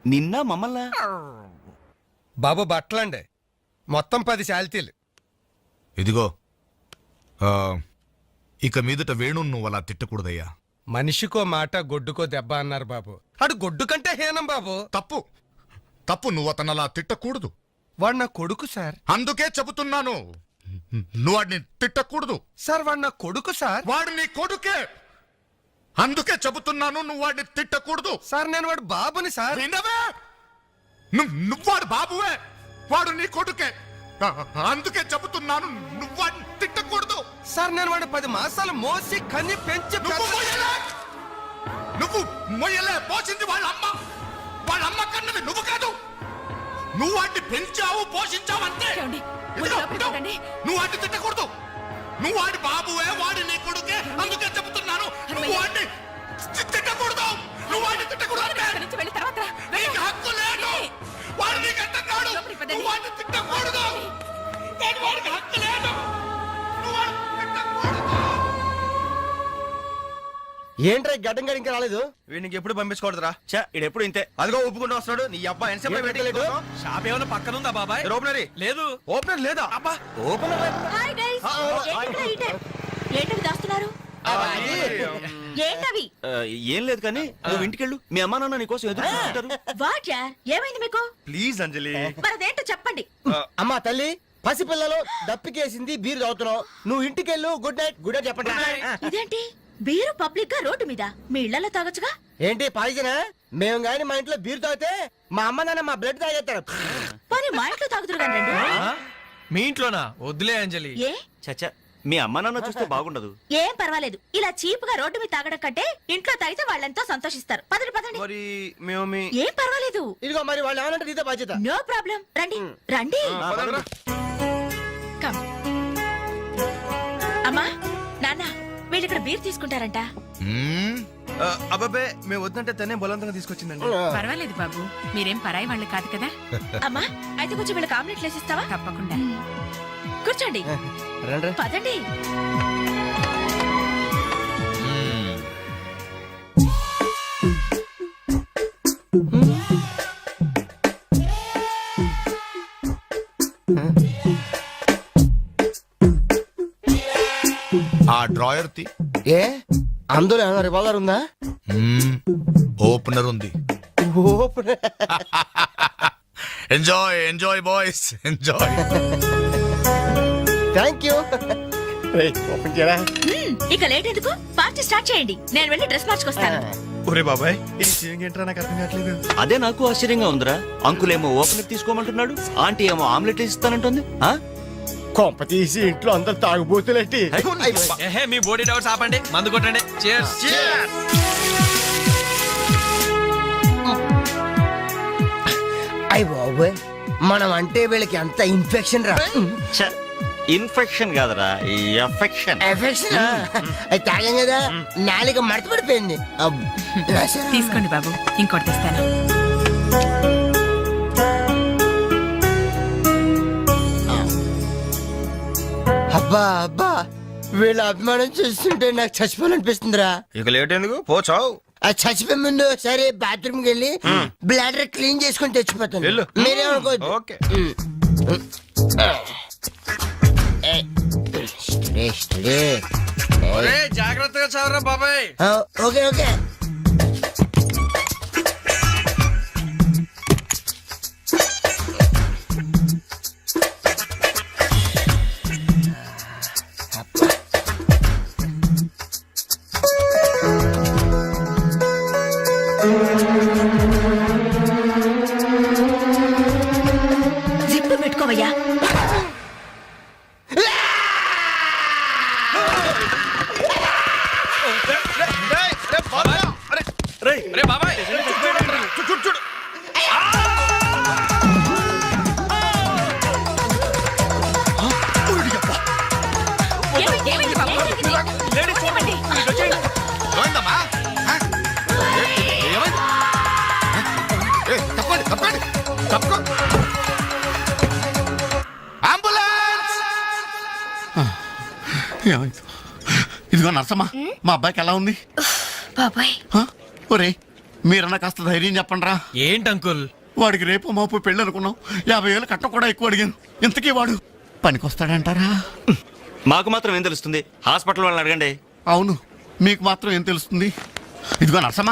Speaker 10: నిన్న మమ్మల్ని?
Speaker 4: బాబు బట్టలండి, మొత్తం 10 శాల్తీలు.
Speaker 13: ఇదిగో ఇక మీదట వేణు నువ్వు అలా తిట్టకూడదయ్యా.
Speaker 4: మనిషికో మాట గొడ్డుకో దెబ్బ అన్నారు బాబు. అడు గొడ్డు కంటే హీనం బాబు.
Speaker 13: తప్పు నువ్వు అతను అలా తిట్టకూడదు.
Speaker 4: వాడు నా కొడుకు సార్.
Speaker 13: అందుకే చెబుతున్నాను, నువ్వు వాడిని తిట్టకూడదు.
Speaker 4: సార్ వాడు నా కొడుకు సార్.
Speaker 13: వాడు నీ కొడుకే, అందుకే చెబుతున్నాను, నువ్వు వాడిని తిట్టకూడదు.
Speaker 4: సార్ నేను వాడు బాబుని సార్.
Speaker 13: వినవే? నువ్వు వాడు బాబువే, వాడు నీ కొడుకే, అందుకే చెబుతున్నాను, నువ్వు వాడిని తిట్టకూడదు.
Speaker 4: సార్ నేను వాడు 10 మాసాలు మోసి కన్ని పెంచి
Speaker 13: నువ్వు మొయ్యలే, పోసింది వాళ్ళ అమ్మ కన్నది నువ్వు కాదు. నువ్వు వాడిని పెంచావు, పోషించావు అంతే. నువ్వు వాడిని తిట్టకూడదు. నువ్వు వాడి బాబువే, వాడి నీ కొడుకే, అందుకే చెబుతున్నాను, నువ్వు వాడిని తిట్టకూడదు. నువ్వు వాడిని తిట్టకూడదు అంటే నీకు హక్కు లేదు. వాడు నీకు అర్థం కాడు. నువ్వు వాడిని తిట్టకూడదు. వాడికి హక్కు లేదు. నువ్వు వాడిని తిట్టకూడదు.
Speaker 8: ఏంట్రా గడ్డం గడి ఇంకా రాలేదు?
Speaker 12: వీడికి ఎప్పుడు పంపించకూడదురా.
Speaker 10: ఎప్పుడు ఇంతే.
Speaker 12: అదిగో ఒప్పుకుంటూ వస్తున్నాడు. నీ అబ్బా ఎన్సేపు
Speaker 2: షాప్ ఏమైనా పక్కన ఉందా బాబాయ్?
Speaker 12: ఓపెనరీ
Speaker 2: లేదు.
Speaker 12: ఓపెనర్ లేదా?
Speaker 2: అబ్బా,
Speaker 12: ఓపెనర్
Speaker 3: హాయ్ గైస్, ఏంటవి దాస్తున్నారు? ఏంటవి?
Speaker 10: ఏం లేదు కానీ నువ్వు ఇంటికెళ్ళు, మీ అమ్మా నాన్న నీకోసం ఎదురు చూస్తుంటారు.
Speaker 3: వాట్ యార్, ఏమైంది మీకు?
Speaker 12: ప్లీజ్ అంజలి.
Speaker 3: మరి అదేంటో చెప్పండి.
Speaker 8: అమ్మా తల్లి, పసిపిల్లలు దప్పికేసింది, బీరు తాగుతున్నావు. నువ్వు ఇంటికెళ్ళు. గుడ్ నైట్ చెప్పండి.
Speaker 3: ఇదేంటి బీరు పబ్లిక్ గా రోడ్డు మీద? మీ ఇళ్లలో తాగొచ్చుగా.
Speaker 8: ఏంటి పాయిజనా? మేము గాని మా ఇంట్లో బీరు తాగితే మా అమ్మ నాన్న మా బ్లడ్ తాగేస్తారు.
Speaker 3: మరి మా ఇంట్లో తాగుతురు కానీ రండి.
Speaker 2: మీ ఇంట్లోనా? వద్దులే అంజలి.
Speaker 3: ఏ
Speaker 10: చచ్చా, మీ అమ్మా నాన్న చూస్తే బాగుండదు.
Speaker 3: ఏం పర్వాలేదు. ఇలా చీప్ గా రోడ్డు మీద తాగడం కంటే ఇంట్లో తాగితే వాళ్ళెంతో సంతోషిస్తారు. పదండి పదండి.
Speaker 12: మరి మేము
Speaker 3: ఏం పర్వాలేదు.
Speaker 8: ఇదిగో మరి వాళ్ళు ఏమనంటే నీతో బాధ్యత.
Speaker 3: No problem. రండి రండి. కమ్. అమ్మా నాన్న, వీళ్ళు ఇక్కడ బీర్ తీసుకుంటారంట.
Speaker 12: అబ్బాబే, మేము వద్దంటే తనే బలవంతంగా తీసుకొచ్చిందండి.
Speaker 14: పర్వాలేదు బాబు, మీరేం పరాయి వాళ్ళు కాదు కదా.
Speaker 3: అమ్మా అయితే కొంచెం వీళ్ళకి ఆమ్లెట్లు వేసిస్తావా?
Speaker 14: తప్పకుండా.
Speaker 3: కూర్చోండి. పదండి.
Speaker 13: ఆ డ్రాయర్ తి
Speaker 8: ఏ అందులో ఏమైనా రివాల్వర్ ఉందా?
Speaker 13: ఓపెనర్ ఉంది. Enjoy boys, enjoy.
Speaker 8: Thank you.
Speaker 3: ఇక లేట్ ఎందుకు, పార్టీ స్టార్ట్ చేయండి. నేను వెళ్ళి డ్రెస్ మార్చుకొస్తాను.
Speaker 12: ఒరే బాబాయ్, ఇది సీయింగ్ ఏంట్రా, నాకు అర్థం కావట్లేదు.
Speaker 10: అదే నాకు ఆశ్చర్యంగా ఉందిరా. అంకుల్ ఏమో ఓపెనర్ తీసుకోమంటున్నాడు, ఆంటీ ఏమో ఆమ్లెట్ ఇస్తానంటుంది.
Speaker 8: కొంప తీసి ఇంట్లో అందరు తాగుబోతులేంటి?
Speaker 2: మీ బాడీ డౌట్స్ ఆపండి, మందు కొట్టండి. Cheers.
Speaker 8: అయ్య బాబోయ్, మనం అంటే వీళ్ళకి ఎంత ఇన్ఫెక్షన్ రా.
Speaker 10: ఇన్ఫెక్షన్ కాదురా, ఎఫెక్షన్.
Speaker 8: ఎఫెక్షన్ అది తాగాం కదా, నాలుక మడత పడిపోయింది.
Speaker 14: తీసుకోండి బాబు, ఇంకోటి తెస్తాను.
Speaker 8: అబ్బా అబ్బా, వీళ్ళ అభిమానం చూస్తుంటే నాకు చచ్చిపోవాలనిపిస్తుందిరా.
Speaker 12: ఇక లేట్ ఎందుకు, పోచావు.
Speaker 8: అది చచ్చిపోయే ముందు సరే బాత్రూమ్కి వెళ్ళి బ్లాడర్ క్లీన్ చేసుకుని తెచ్చిపోతాను.
Speaker 12: వెళ్ళు.
Speaker 8: మీరేమనుకోవద్దు.
Speaker 12: ఓకే.
Speaker 2: జాగ్రత్తగా చదవరా బాబాయ్.
Speaker 8: Okay okay.
Speaker 5: ఏమైంది? ఇదిగో నర్సమ్మ, మా అబ్బాయికి ఎలా ఉంది?
Speaker 7: బాబాయ్
Speaker 5: ఒరే మీరన్నా కాస్త ధైర్యం చెప్పండి రా.
Speaker 8: ఏంటి అంకుల్?
Speaker 5: వాడికి రేపు మాపు పెళ్ళి అనుకున్నాం. 50,000 కట్ట కూడా ఎక్కువ అడిగాను. ఇంతకీ వాడు పనికొస్తాడంటారా?
Speaker 10: మాకు మాత్రం ఏం తెలుస్తుంది? హాస్పిటల్ వాళ్ళని అడగండి.
Speaker 5: అవును, మీకు మాత్రం ఏం తెలుస్తుంది? ఇదిగో నర్సమ్మ,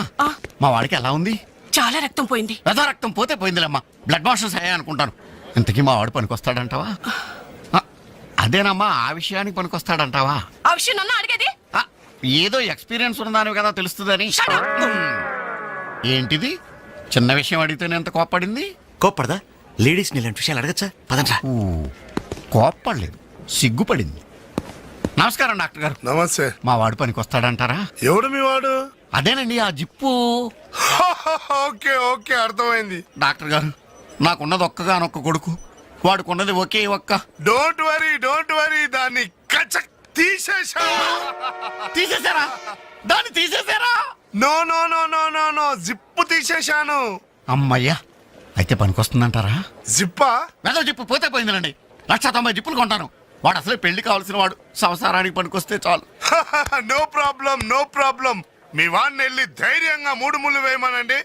Speaker 5: మా వాడికి ఎలా ఉంది?
Speaker 14: చాలా రక్తం పోయింది.
Speaker 5: రథ రక్తం పోతే పోయిందిలేమ్మా, బ్లడ్ వాషెస్ అయ్యా అనుకుంటాను. ఇంతకీ మా వాడు పనికొస్తాడంటావా? అదేనమ్మా, ఆ విషయానికి పనికొస్తాడంటావా?
Speaker 14: ఆ విషయం నన్ను అడిగేది?
Speaker 5: ఏదో ఎక్స్పీరియన్స్ ఉన్నదాని కదా తెలుస్తుందని. ఏంటిది? చిన్న విషయం అడిగితేనే ఎంత కోప్పడింది?
Speaker 10: కోప్పడదా? లేడీస్ ఇలాంటి విషయాలు అడగచ్చా? పదండ్రా.
Speaker 5: కోప్పడలేదు, సిగ్గుపడింది. నమస్కారం డాక్టర్ గారు.
Speaker 13: నమస్తే.
Speaker 5: మా వాడు పనికొస్తాడంటారా?
Speaker 13: ఎవడు మీ వాడు?
Speaker 5: అదేనండి ఆ జిప్పు.
Speaker 13: ఓకే ఓకే, అర్థమైంది.
Speaker 5: డాక్టర్ గారు, నాకున్నది ఒక్కగానొక్క కొడుకు, వాడుకున్నది ఒకే ఒక్క.
Speaker 13: డోంట్ వరీ, దాన్ని కచక్ తీసేశా.
Speaker 5: తీసేశారా? దాన్ని తీసేశారా?
Speaker 13: No no no no no no, zip తీసేశాను.
Speaker 5: అమ్మయ్యా, అయితే పనికొస్తుందంటారా?
Speaker 13: జిప్పా?
Speaker 5: మెదడు జిప్పు పోతే పోయిందిలండి. 190 జిప్పులు కొంటాను. వాడు అసలే పెళ్లి కావాల్సిన వాడు, సంసారానికి పనికొస్తే చాలు.
Speaker 13: No problem. మీ వాడిని వెళ్ళి ధైర్యంగా 3 ముళ్ళు వేయమనండి.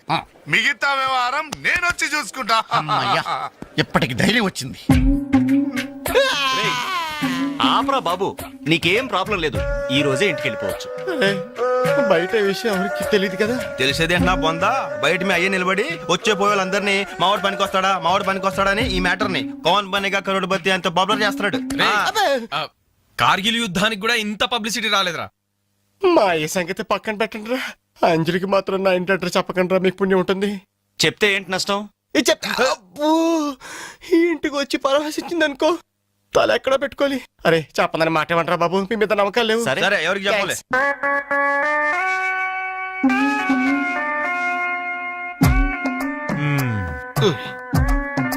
Speaker 13: మిగతా వ్యవహారం నేను వచ్చి చూసుకుంటా.
Speaker 5: అమ్మయ్యా, ఇప్పటికి ధైర్యం వచ్చింది.
Speaker 10: ఆపరా బాబు, నీకేం ప్రాబ్లం లేదు. ఈ రోజే ఇంటికి వెళ్ళిపోవచ్చు.
Speaker 8: బయట విషయం ఎవరికి తెలియదు కదా.
Speaker 12: తెలిసేది నా బొందా. బయట మీ అయ్యే నిలబడి వచ్చే పోయేవాళ్ళందరినీ మావాడు పనికొస్తాడా అని ఈ మ్యాటర్ ని కౌన్ బనేగా కరోడ్పతి అంత పాపులర్ చేస్తున్నాడు.
Speaker 8: కార్గిల్ యుద్ధానికి కూడా ఇంత పబ్లిసిటీ రాలేదురా. మా ఈ సంగతి పక్కన పెట్టండి రా. అంజలికి మాత్రం నా ఇంటి అడ్రస్ చెప్పకండి రా, మీకు పుణ్యం ఉంటుంది.
Speaker 10: చెప్తే ఏంటి నష్టం?
Speaker 8: అబ్బో, ఈ ఇంటికి వచ్చి పరామర్శించింది అనుకో, తల ఎక్కడ పెట్టుకోవాలి. అరే చెప్పందని మాట ఏమంటారా బాబు, మీ మీద నమ్మకాలు లేవు.
Speaker 12: సరే ఎవరికి చెప్పలే.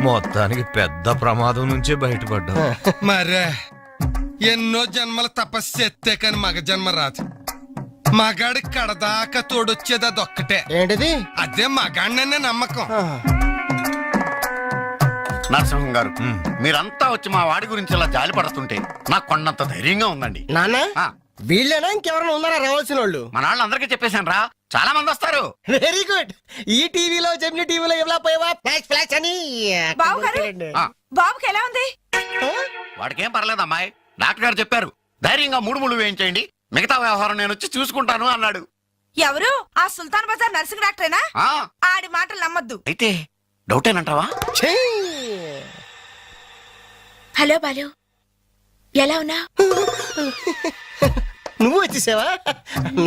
Speaker 2: మొత్తానికి పెద్ద ప్రమాదం నుంచే బయటపడ్డా.
Speaker 4: మరే ఎన్నో జన్మల తపస్సు ఎత్తే కాని మగ జన్మ రాదు. మగాడి కడదాకా తోడొచ్చేది అదొక్కటే.
Speaker 8: ఏంటిది?
Speaker 4: అదే మగాడిననే నమ్మకం.
Speaker 5: నరసింహం గారు, మీరంతా వచ్చి మా వాడి గురించి ఇలా జాలి పడుతుంటే నాకు కొండంత ధైర్యంగా ఉందండి.
Speaker 8: నాన్న,
Speaker 5: ఆ,
Speaker 8: వీళ్ళేనా ఇంకెవరైనా ఉన్నారా రావాల్సిన వాళ్ళు?
Speaker 5: మన వాళ్ళందరికీ చెప్పేశాను రా, చాలా మంది వస్తారు.
Speaker 8: Very good. ఈ టీవీలో జెమిని టీవీలో ఎవలా పోయావా ఫ్లాష్ అని.
Speaker 5: ఆ,
Speaker 14: బాబుకి ఎలా ఉంది?
Speaker 5: వాడికేం పర్లేదు అమ్మాయి, డాక్టర్ గారు చెప్పారు ధైర్యంగా 3 ముళ్ళు వేయించేయండి, మిగతా వ్యవహారం నేను వచ్చి చూసుకుంటాను అన్నాడు.
Speaker 14: ఎవరు? ఆ సుల్తాన్ బజార్ నర్సింగ్ డాక్టరేనా?
Speaker 5: ఆ,
Speaker 14: ఆడి మాటలు నమ్మద్దు.
Speaker 5: అయితే డౌటేనంటావా?
Speaker 3: హలో బాలు, ఎలా ఉన్నా?
Speaker 8: నువ్వు వచ్చేసావా?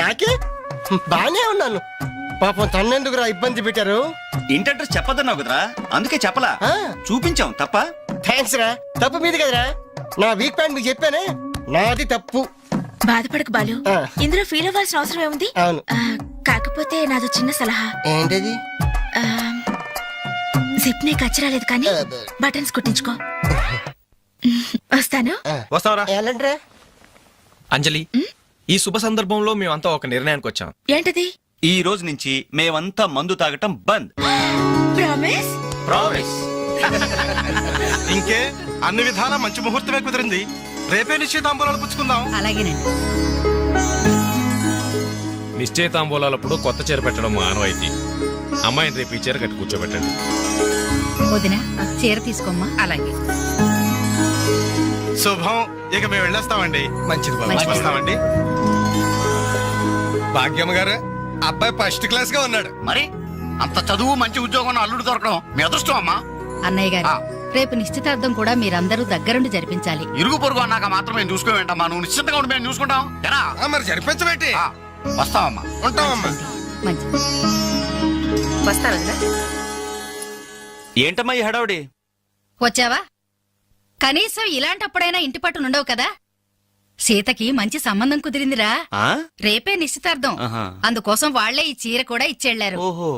Speaker 8: నాకే బానే ఉన్నాను. పాపం తన్నెందుకురా ఇబ్బంది పెట్టారు?
Speaker 10: ఇంటి అడ్రస్ చెప్పొద్దన్నావు కదరా, అందుకే చెప్పలా.
Speaker 8: ఆ.
Speaker 10: చూపించాం తప్ప.
Speaker 8: థ్యాంక్స్ రా. తప్పు మీది కదరా, నా వీక్ పాయింట్ మీకు చెప్పానే, నాది తప్పు.
Speaker 3: బాధపడకు బాలు,
Speaker 8: ఆ.
Speaker 3: ఇందులో ఫీల్ అవ్వాల్సిన అవసరం ఏముంది?
Speaker 8: అవును.
Speaker 3: కాకపోతే నాదో చిన్న సలహా.
Speaker 8: ఏంటది?
Speaker 3: జిప్ నీ కచ్చరాలేదు కానీ బటన్స్ కుట్టించుకో. వస్తాను.
Speaker 12: వస్తావరా?
Speaker 8: ఎలాంటిరా?
Speaker 12: అంజలి, ఈ శుభ సందర్భంలో మేమంతా ఒక నిర్ణయానికి వచ్చాం.
Speaker 3: ఏంటది?
Speaker 10: ఈ రోజు నుంచి మేమంతా మందు తాగటం బంద్.
Speaker 3: ప్రామిస్?
Speaker 10: ప్రామిస్.
Speaker 13: ఇంకే అన్ని విధాలా మంచి ముహూర్తమే కుదిరింది. రేపే నిశ్చితాంబూలాలు పుచ్చుకుందాం.
Speaker 7: అలాగేనండి.
Speaker 6: నిశ్చయితాంబూలాలప్పుడు కొత్త చీర పెట్టడం ఆనవాయితీ. అమ్మాయిని రేపు ఈ చీర కట్టి కూర్చోబెట్టండి.
Speaker 7: వదిన, చీర తీసుకోమ్మా. అలాగే.
Speaker 13: శుభం. ఇక మేము వెళ్ళొస్తామండి.
Speaker 4: మంచిది బాబు.
Speaker 7: మంచిది.
Speaker 13: వస్తామండి.
Speaker 4: భాగ్యమ్మ గారు, అబ్బాయి ఫస్ట్ క్లాస్ గా ఉన్నాడు.
Speaker 5: మరి అంత చదువు మంచి ఉద్యోగం అల్లుడు దొరకడం మీ అదృష్టం అమ్మా.
Speaker 7: అన్నయ్య గారు,
Speaker 5: ఆ.
Speaker 7: రేపు నిశ్చితార్థం కూడా మీరందరూ దగ్గరుండి జరిపించాలి.
Speaker 5: ఇరుగు పొరుగు అన్నాక మాత్రం మేము చూసుకోవేంటమ్మా, నువ్వు నిశ్చింతగా ఉండి మేము చూసుకుంటాం. ఎరా?
Speaker 4: మరి జరిపించబెట్టి
Speaker 5: వస్తావమ్మా.
Speaker 4: ఉంటామమ్మా.
Speaker 7: మంచిది.
Speaker 14: వస్తాను.
Speaker 10: ఏంటమ్మా ఈ హడావుడి?
Speaker 7: వచ్చావా? కనీసం ఇలాంటప్పుడైనా ఇంటి పట్టు నుండవు కదా. సీతకి మంచి సంబంధం కుదిరిందిరా.
Speaker 10: ఆ?
Speaker 7: రేపే నిశ్చితార్థం.
Speaker 10: ఆహా.
Speaker 7: అందుకోసం వాళ్లే ఈ చీర కూడా ఇచ్చెళ్లారు.
Speaker 10: ఓహో.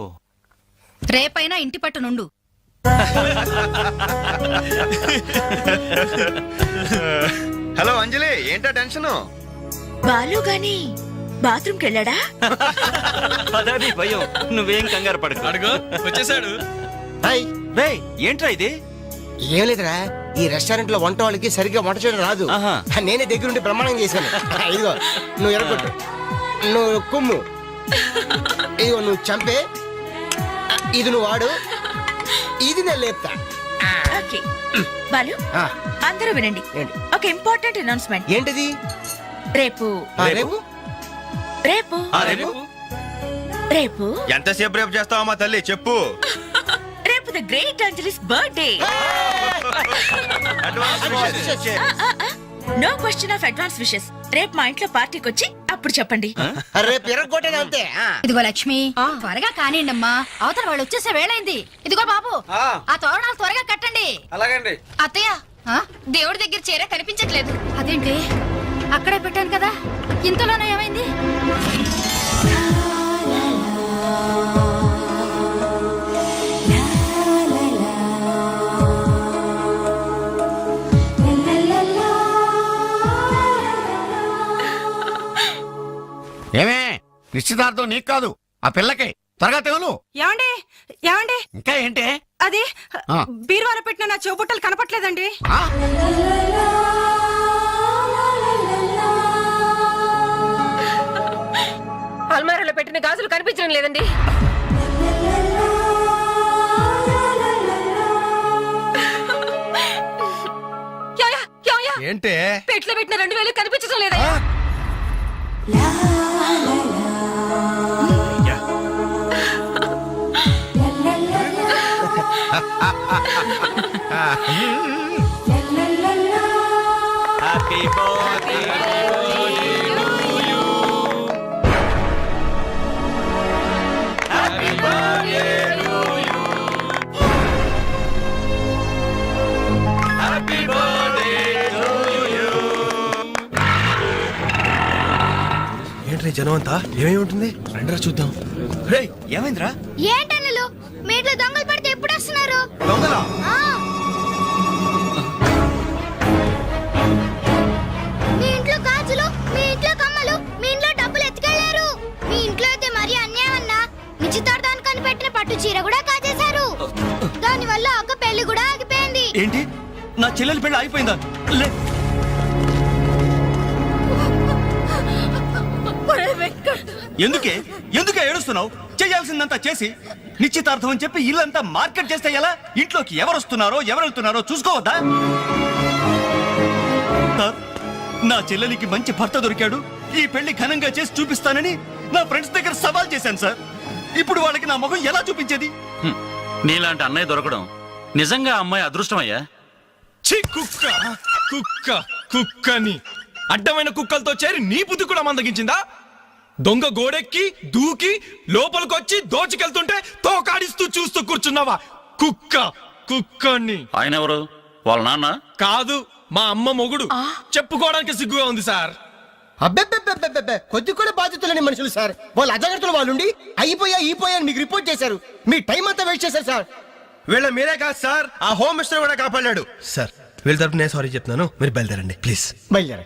Speaker 7: రేపైనా ఇంటి పట్టు నుండు.
Speaker 12: హలో అంజలి, ఏంటా టెన్షన్?
Speaker 3: బాలు గాని బాత్రూమ్ కెళ్ళాడా?
Speaker 10: అదే భయం. నువ్వేం కంగారు పడకు.
Speaker 12: అడుగు వచ్చేసాడు.
Speaker 8: హాయ్.
Speaker 10: రేయ్, ఏంట్రా ఇది?
Speaker 8: ఏం లేదురా, ఈ రెస్టారెంట్ లో వంట వాళ్ళకి సరిగ్గా వంట చేయడం రాదు.
Speaker 10: ఆహా.
Speaker 8: నేనే దగ్గరుండి ప్రమాణం చేశాను. ఇదిగో నువ్వు ఎరగొట్టు, నువ్వు కుమ్ము, ఇదిగో నువ్వు చంపే, ఇది నువ్వు వాడు, ఇది నేను లేపుతా.
Speaker 3: ఓకే బాలు,
Speaker 8: ఆ,
Speaker 3: అందరూ వినండి.
Speaker 8: ఏంటి?
Speaker 3: ఒక ఇంపార్టెంట్ అనౌన్స్మెంట్.
Speaker 8: ఏంటిది?
Speaker 3: రేపు
Speaker 8: రేపు
Speaker 3: రేపు
Speaker 12: రేపు
Speaker 3: రేపు
Speaker 12: ఎంతసేపు రేపు చేస్తావా తల్లి చెప్పు.
Speaker 3: రేపు the great Anjali's birthday. No question of advance wishes. రేపు మా ఇంట్లో పార్టీకి వచ్చి అప్పుడు చెప్పండి.
Speaker 8: రేపు ఎరగొట్టేది అంతే.
Speaker 7: ఇదిగో లక్ష్మి, త్వరగా కానివ్వండమ్మా, అవతల వాళ్ళు వచ్చేసే వేళైంది. ఇదిగో బాబు, ఆ తోరణాలు త్వరగా కట్టండి.
Speaker 12: అలాగండి.
Speaker 7: అత్తయ్య, దేవుడి దగ్గర చీర కనిపించట్లేదు. అదేంటి, అక్కడే పెట్టాను కదా, ఇంతలోనే ఏమైంది?
Speaker 5: ఏమే, నిశ్చితార్థం నీకు కాదు, ఆ పిల్లకి. త్వరగా తెలు.
Speaker 14: ఏమండి ఏమండి,
Speaker 5: ఇంకా ఏంటి?
Speaker 14: అది
Speaker 5: ఆ.
Speaker 14: బీరువాలో పెట్టిన నా చెవుబుట్టలు కనపట్లేదండి.
Speaker 5: ఆ?
Speaker 14: అల్మారాలో పెట్టిన గాజులు కనిపించడం లేదండి.
Speaker 4: ఏంటే?
Speaker 14: పెట్లో పెట్టిన 2000 కనిపించడం లేదా?
Speaker 10: హ్యాపీ బర్త్డే
Speaker 12: ఏంట్రీ జనం అంతా ఏమేమి ఉంటుంది రండిరా చూద్దాం. రేయ్ ఏమైందిరా?
Speaker 11: ఏంటన్నలు మీ ఇంట్లో దొంగలు పడితే ఎప్పుడు వస్తున్నారు?
Speaker 12: దొంగలా?
Speaker 11: ఆ. మీ ఇంట్లో గాజులు, మీ ఇంట్లో కమ్మలు, మీ ఇంట్లో డబ్బులు ఎత్తుకెళ్లారు. మీ ఇంట్లో అయితే మరీ అన్యాయం అన్నా. నిశ్చితార్థానికి పెట్టిన పట్టు చీర కూడా కాజేశారు. దాని వల్ల ఒక పెళ్లి కూడా ఆగిపోయింది.
Speaker 10: ఏంటి, నా చెల్లెలి పెళ్లి అయిపోయిందా? లే, ఎందుకే ఏడుస్తున్నావు? చేయాల్సిందంతా చేసి నిశ్చితార్థం అని చెప్పి ఇల్లంతా మార్కెట్ చేస్తే ఎలా? ఇంట్లోకి ఎవరు వస్తున్నారో ఎవరు వెళ్తున్నారో చూసుకోవద్దా? సార్, నా చెల్లెలికి మంచి భర్త దొరికాడు, ఈ పెళ్లి ఘనంగా చేసి చూపిస్తానని నా ఫ్రెండ్స్ దగ్గర సవాల్ చేశాను సార్. ఇప్పుడు వాళ్ళకి నా ముఖం ఎలా చూపించేది?
Speaker 6: నీలాంటి అన్నయ్య దొరకడం నిజంగా అమ్మాయి అదృష్టమయ్యా.
Speaker 9: ఛీ, కుక్క కుక్క కుక్కని అడ్డమైన కుక్కలతో చేరి నీ బుద్ధి కూడా మందగించిందా? దొంగ గోడెక్కి దూకి లోపలికొచ్చి దోచుకెళ్తుంటే తోకాడిస్తూ చూస్తూ కూర్చున్నావా? కుక్క కుక్కని.
Speaker 6: ఆయన ఎవరు? వాళ్ళ నాన్న
Speaker 9: కాదు, మా అమ్మ మొగుడు. చెప్పుకోవడానికి సిగ్గుగా ఉంది సార్.
Speaker 8: అబ్బెబ్బెబ్బెబ్బెబ్బె, కొద్ది కూడా బాధ్యత లేని మనుషులు సార్. వాళ్ళు అజాగ్రత్తలు వాళ్ళుండి అయిపోయా మీకు రిపోర్ట్ చేశారు. మీ టైం అంతా వేస్ట్ చేశారు సార్.
Speaker 12: వీళ్ళ మీరే కాదు సార్, ఆ హోమ్ మినిస్టర్ కూడా కాపాడాడు సార్. వీళ్ళ తరపు నేను సారీ చెప్తున్నాను, మీరు బయలుదేరండి ప్లీజ్.
Speaker 8: బయలుదేరా.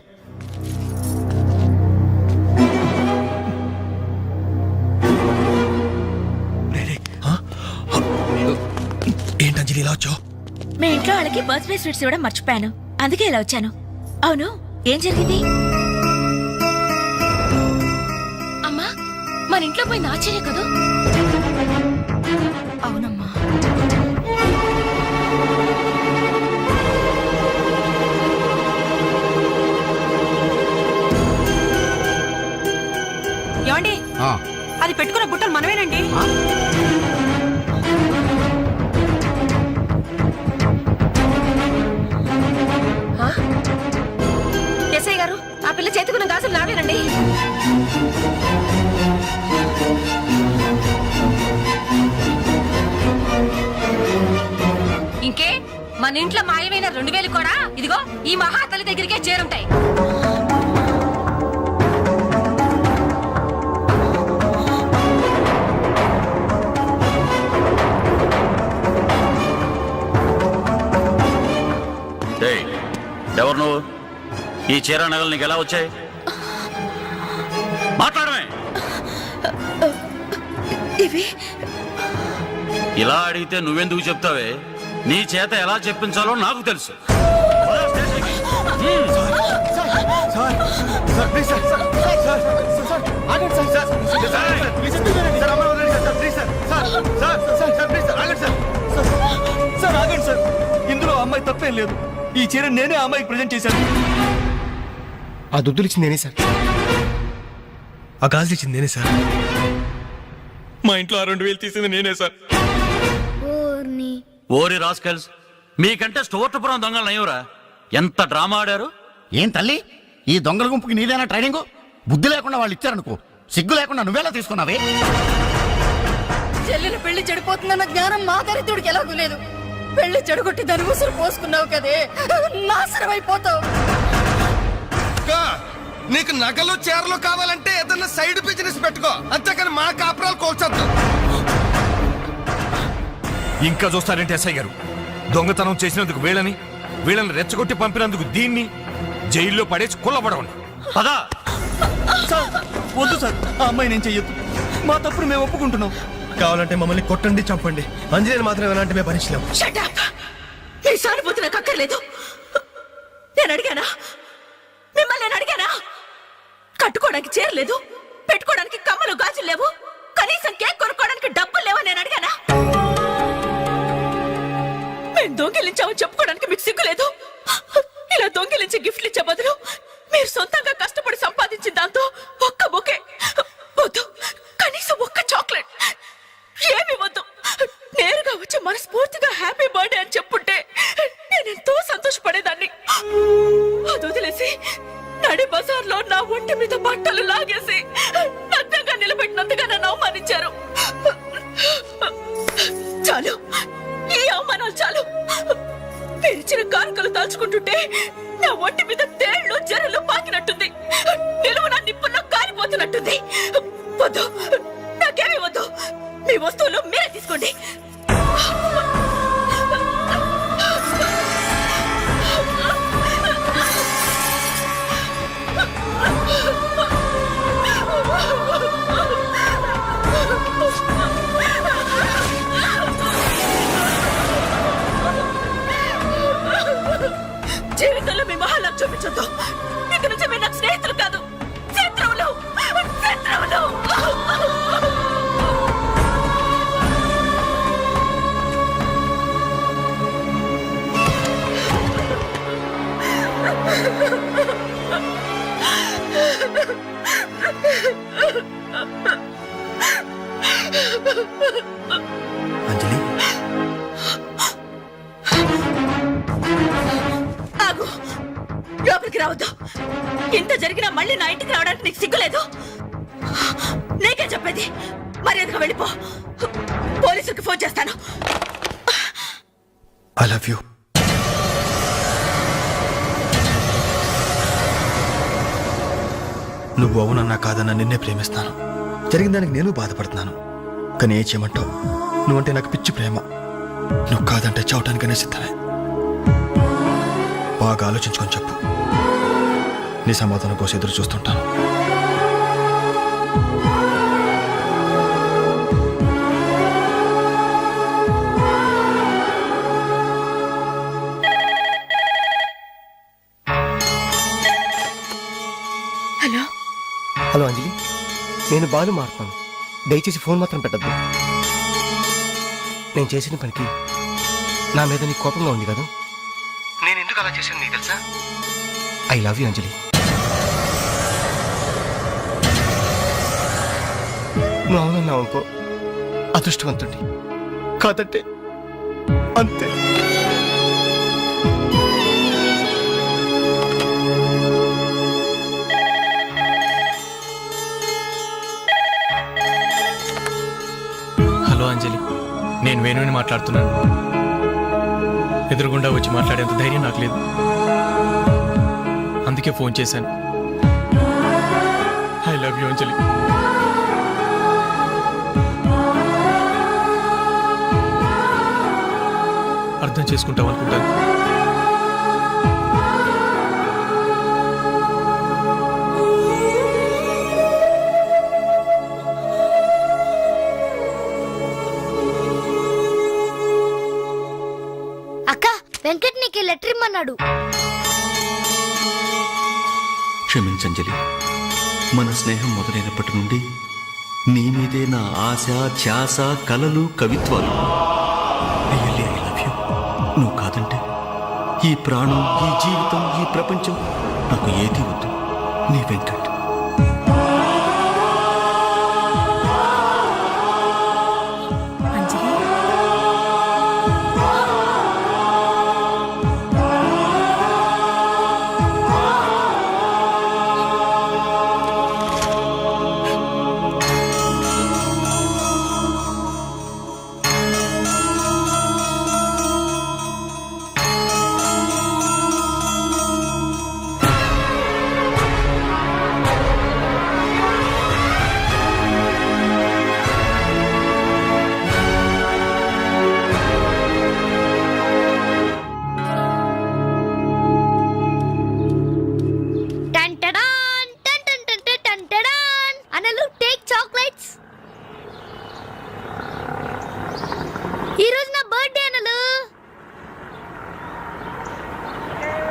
Speaker 12: ఏంటి అంజలి ఇలా వచ్చావు?
Speaker 3: మీ ఇంట్లో వాళ్ళకి బర్త్డే స్వీట్స్ ఇవ్వడం మర్చిపోయాను, అందుకే ఇలా వచ్చాను. అవును, ఏం జరిగింది? అమ్మా, మన ఇంట్లో పోయింది ఆశ్చర్య కదా? అవునమ్మా.
Speaker 14: ఏమండి, అది పెట్టుకున్న బుట్టలు మనమేనండి. ఎస్ఐ గారు, ఆ పిల్ల చేతుకున్న గాజులు నావేనండి. ఇంకే, మన ఇంట్లో మాయమైన 2000 కూడా ఇదిగో ఈ మహాతల్లి దగ్గరికే చేరుంటాయి.
Speaker 6: ఎవరు నువ్వు? ఈ చీర నగలు నీకు ఎలా వచ్చాయి? మాట్లాడమే.
Speaker 3: ఇవి
Speaker 6: ఇలా అడిగితే నువ్వెందుకు చెప్తావే?
Speaker 10: నీ చేత ఎలా చెప్పించాలో నాకు తెలుసు.
Speaker 8: ఇందులో అమ్మాయి తప్పేం లేదు. ఈ చీర నేనే అమ్మాయికి ప్రజెంట్ చేశాను. ఆ దుద్దులు ఇచ్చింది నేనే సార్. ఆ గాజులు ఇచ్చింది నేనే సార్.
Speaker 6: మా ఇంట్లో ఆ 2000 తీసింది నేనే సార్.
Speaker 10: ఓరి రాస్కల్స్, మీకంటే స్టోర్టపురం దొంగలు నయ్యవరా? ఎంత డ్రామా ఆడారు.
Speaker 5: ఏం తల్లి, ఈ దొంగల గుంపుకి నీదేనా ట్రైనింగ్? బుద్ధి లేకుండా వాళ్ళు ఇచ్చారనుకో, సిగ్గు లేకుండా నువ్వెలా తీసుకున్నావే?
Speaker 7: చెల్లెల పెళ్లి చెడిపోతుందన్న జ్ఞానం మా దరిద్రుడికి ఎలాగూ లేదు. పెళ్లి చెడగొట్టి దాని ఉసురు పోసుకున్నావు కదే, నాశనం అయిపోతావు.
Speaker 4: నీకు నగలు చీరలు కావాలంటే ఏదన్నా సైడ్ బిజినెస్ పెట్టుకో, అంతేకాని మా కాపురాలు కోల్చొద్దు.
Speaker 2: ఇంకా చూస్తారంటే ఎస్ఐ గారు, దొంగతనం చేసినందుకు వీళ్ళని రెచ్చగొట్టి పంపినందుకు దీన్ని జైల్లో పడేసి కుల్లబడవండి.
Speaker 10: పదా
Speaker 8: వద్దు సార్, ఆ అమ్మాయి నేను చెయ్యొద్దు. మా తప్పుడు మేము ఒప్పుకుంటున్నాం. కావాలంటే మమ్మల్ని కొట్టండి, చంపండి. అంజలిని మాత్రం ఎలాంటి మేము భరించలేము.
Speaker 14: మీ సానుభూతి నాకు అక్కర్లేదు. నేను అడిగానా? మిమ్మల్ని నేను అడిగానా? కట్టుకోవడానికి చీర లేదు, పెట్టుకోవడానికి కమ్మలు గాజులు లేవు, కనీసం కేక్ కొనుక్కోవడానికి డబ్బులు లేవని నేను అడిగానా? మేము దొంగిలించామని చెప్పుకోవడానికి మీకు సిగ్గు లేదు. ఇలా దొంగిలించి గిఫ్ట్లు ఇచ్చే బదులు మీరు సొంతంగా కష్టపడి సంపాదించిన దాంతో ఒక్క బొకే వద్దు, కనీసం ఒక్క చాక్లెట్ ఏమి వద్దు, నేరుగా వచ్చి మనస్ఫూర్తిగా హ్యాపీ బర్త్డే అని చెప్పుంటే నేను ఎంతో సంతోషపడేదాన్ని. అది వదిలేసి నడి బజార్లో నా ఒంటి మీద బట్టలు లాగేసి నగ్నంగా నిలబెట్టినందుగా నన్ను అవమానించారు. చాలు, ఈ అవమానాలు చాలు. తెరిచిన కానుకలు దాచుకుంటుంటే నా ఒంటి మీద తేళ్లు జరలు పాకినట్టుంది, నిలువున నిప్పుల్లో కాలిపోతున్నట్టుంది. వద్దు, నాకేమీ వద్దు. మీ వస్తువులు మీరే తీసుకోండి. జీవితంలో మీ మహాలకు చూపించొద్దు. ఇక నుంచి మీరు నాకు స్నేహితులు కాదు, శత్రువులు. శత్రువులు.
Speaker 8: అంజలి,
Speaker 14: ఆగు, లోపలికి రావద్దు. ఇంత జరిగినా మళ్ళీ నా ఇంటికి రావడానికి నీకు సిగ్గులేదు? నీకే చెప్పేది, మర్యాదగా వెళ్ళిపో. పోలీసులకు ఫోన్ చేస్తాను.
Speaker 8: I love you. నువ్వు అవునన్నా కాదన్నా నిన్నే ప్రేమిస్తాను. జరిగిన దానికి నేను బాధపడుతున్నాను, కానీ ఏం చేయమంటావు? నువ్వంటే నాకు పిచ్చి ప్రేమ. నువ్వు కాదంటే చావటానికనే సిద్ధమే. బాగా ఆలోచించుకొని చెప్పు. నీ సమాధానం కోసం ఎదురు చూస్తుంటాను.
Speaker 14: హలో
Speaker 8: హలో అంజలి, నేను బాలు మారుతాను. దయచేసి ఫోన్ మాత్రం పెట్టద్దు. నేను చేసిన పనికి నా మీద నీకు కోపంగా ఉంది కదా? నేను ఎందుకు అలా చేశాను నీకు తెలుసా? ఐ లవ్ యూ అంజలి. నువ్వు అవునన్నావు అనుకో, అదృష్టవంతుడి. కాదంటే అంతే.
Speaker 15: హలో అంజలి, నేను వేణుని మాట్లాడుతున్నాను. ఎదురుగుండా వచ్చి మాట్లాడేంత ధైర్యం నాకు లేదు, అందుకే ఫోన్ చేశాను. ఐ లవ్ యూ అంజలి. అర్థం చేసుకుంటావు అనుకుంటాను.
Speaker 11: లెటర్ ఇమ్మన్నాడు.
Speaker 10: క్షమించంజలి, మన స్నేహం మొదలైనప్పటి నుండి నీ మీదే నా ఆశ, ధ్యాస, కలలు, కవిత్వాలు. Really I love you. నువ్వు కాదంటే ఈ ప్రాణం, ఈ జీవితం, ఈ ప్రపంచం నాకు ఏది వద్దు. నీ వెంకట్.
Speaker 11: టంటడాన్, టంటడాన్. అనలు టేక్ చాక్లెట్స్. ఈ రోజు నా బర్త్డే అనలు.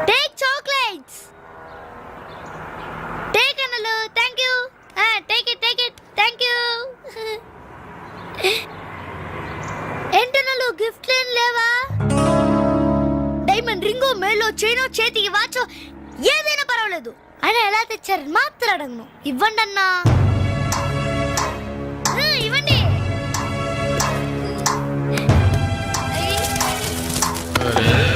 Speaker 11: Take chocolates. టేక్ అనలు. Thank you. Take it. Thank you. ఏంటనలు గిఫ్ట్ ఏం లేవా? డైమండ్ రింగో, మేలో చైనో, చేతికి వాచో ఏదైనా పర్వాలేదు. ఆయన ఎలా తెచ్చారని మాత్రం అడగను. ఇవ్వండి అన్నా. ఇవ్వండి.
Speaker 6: అరే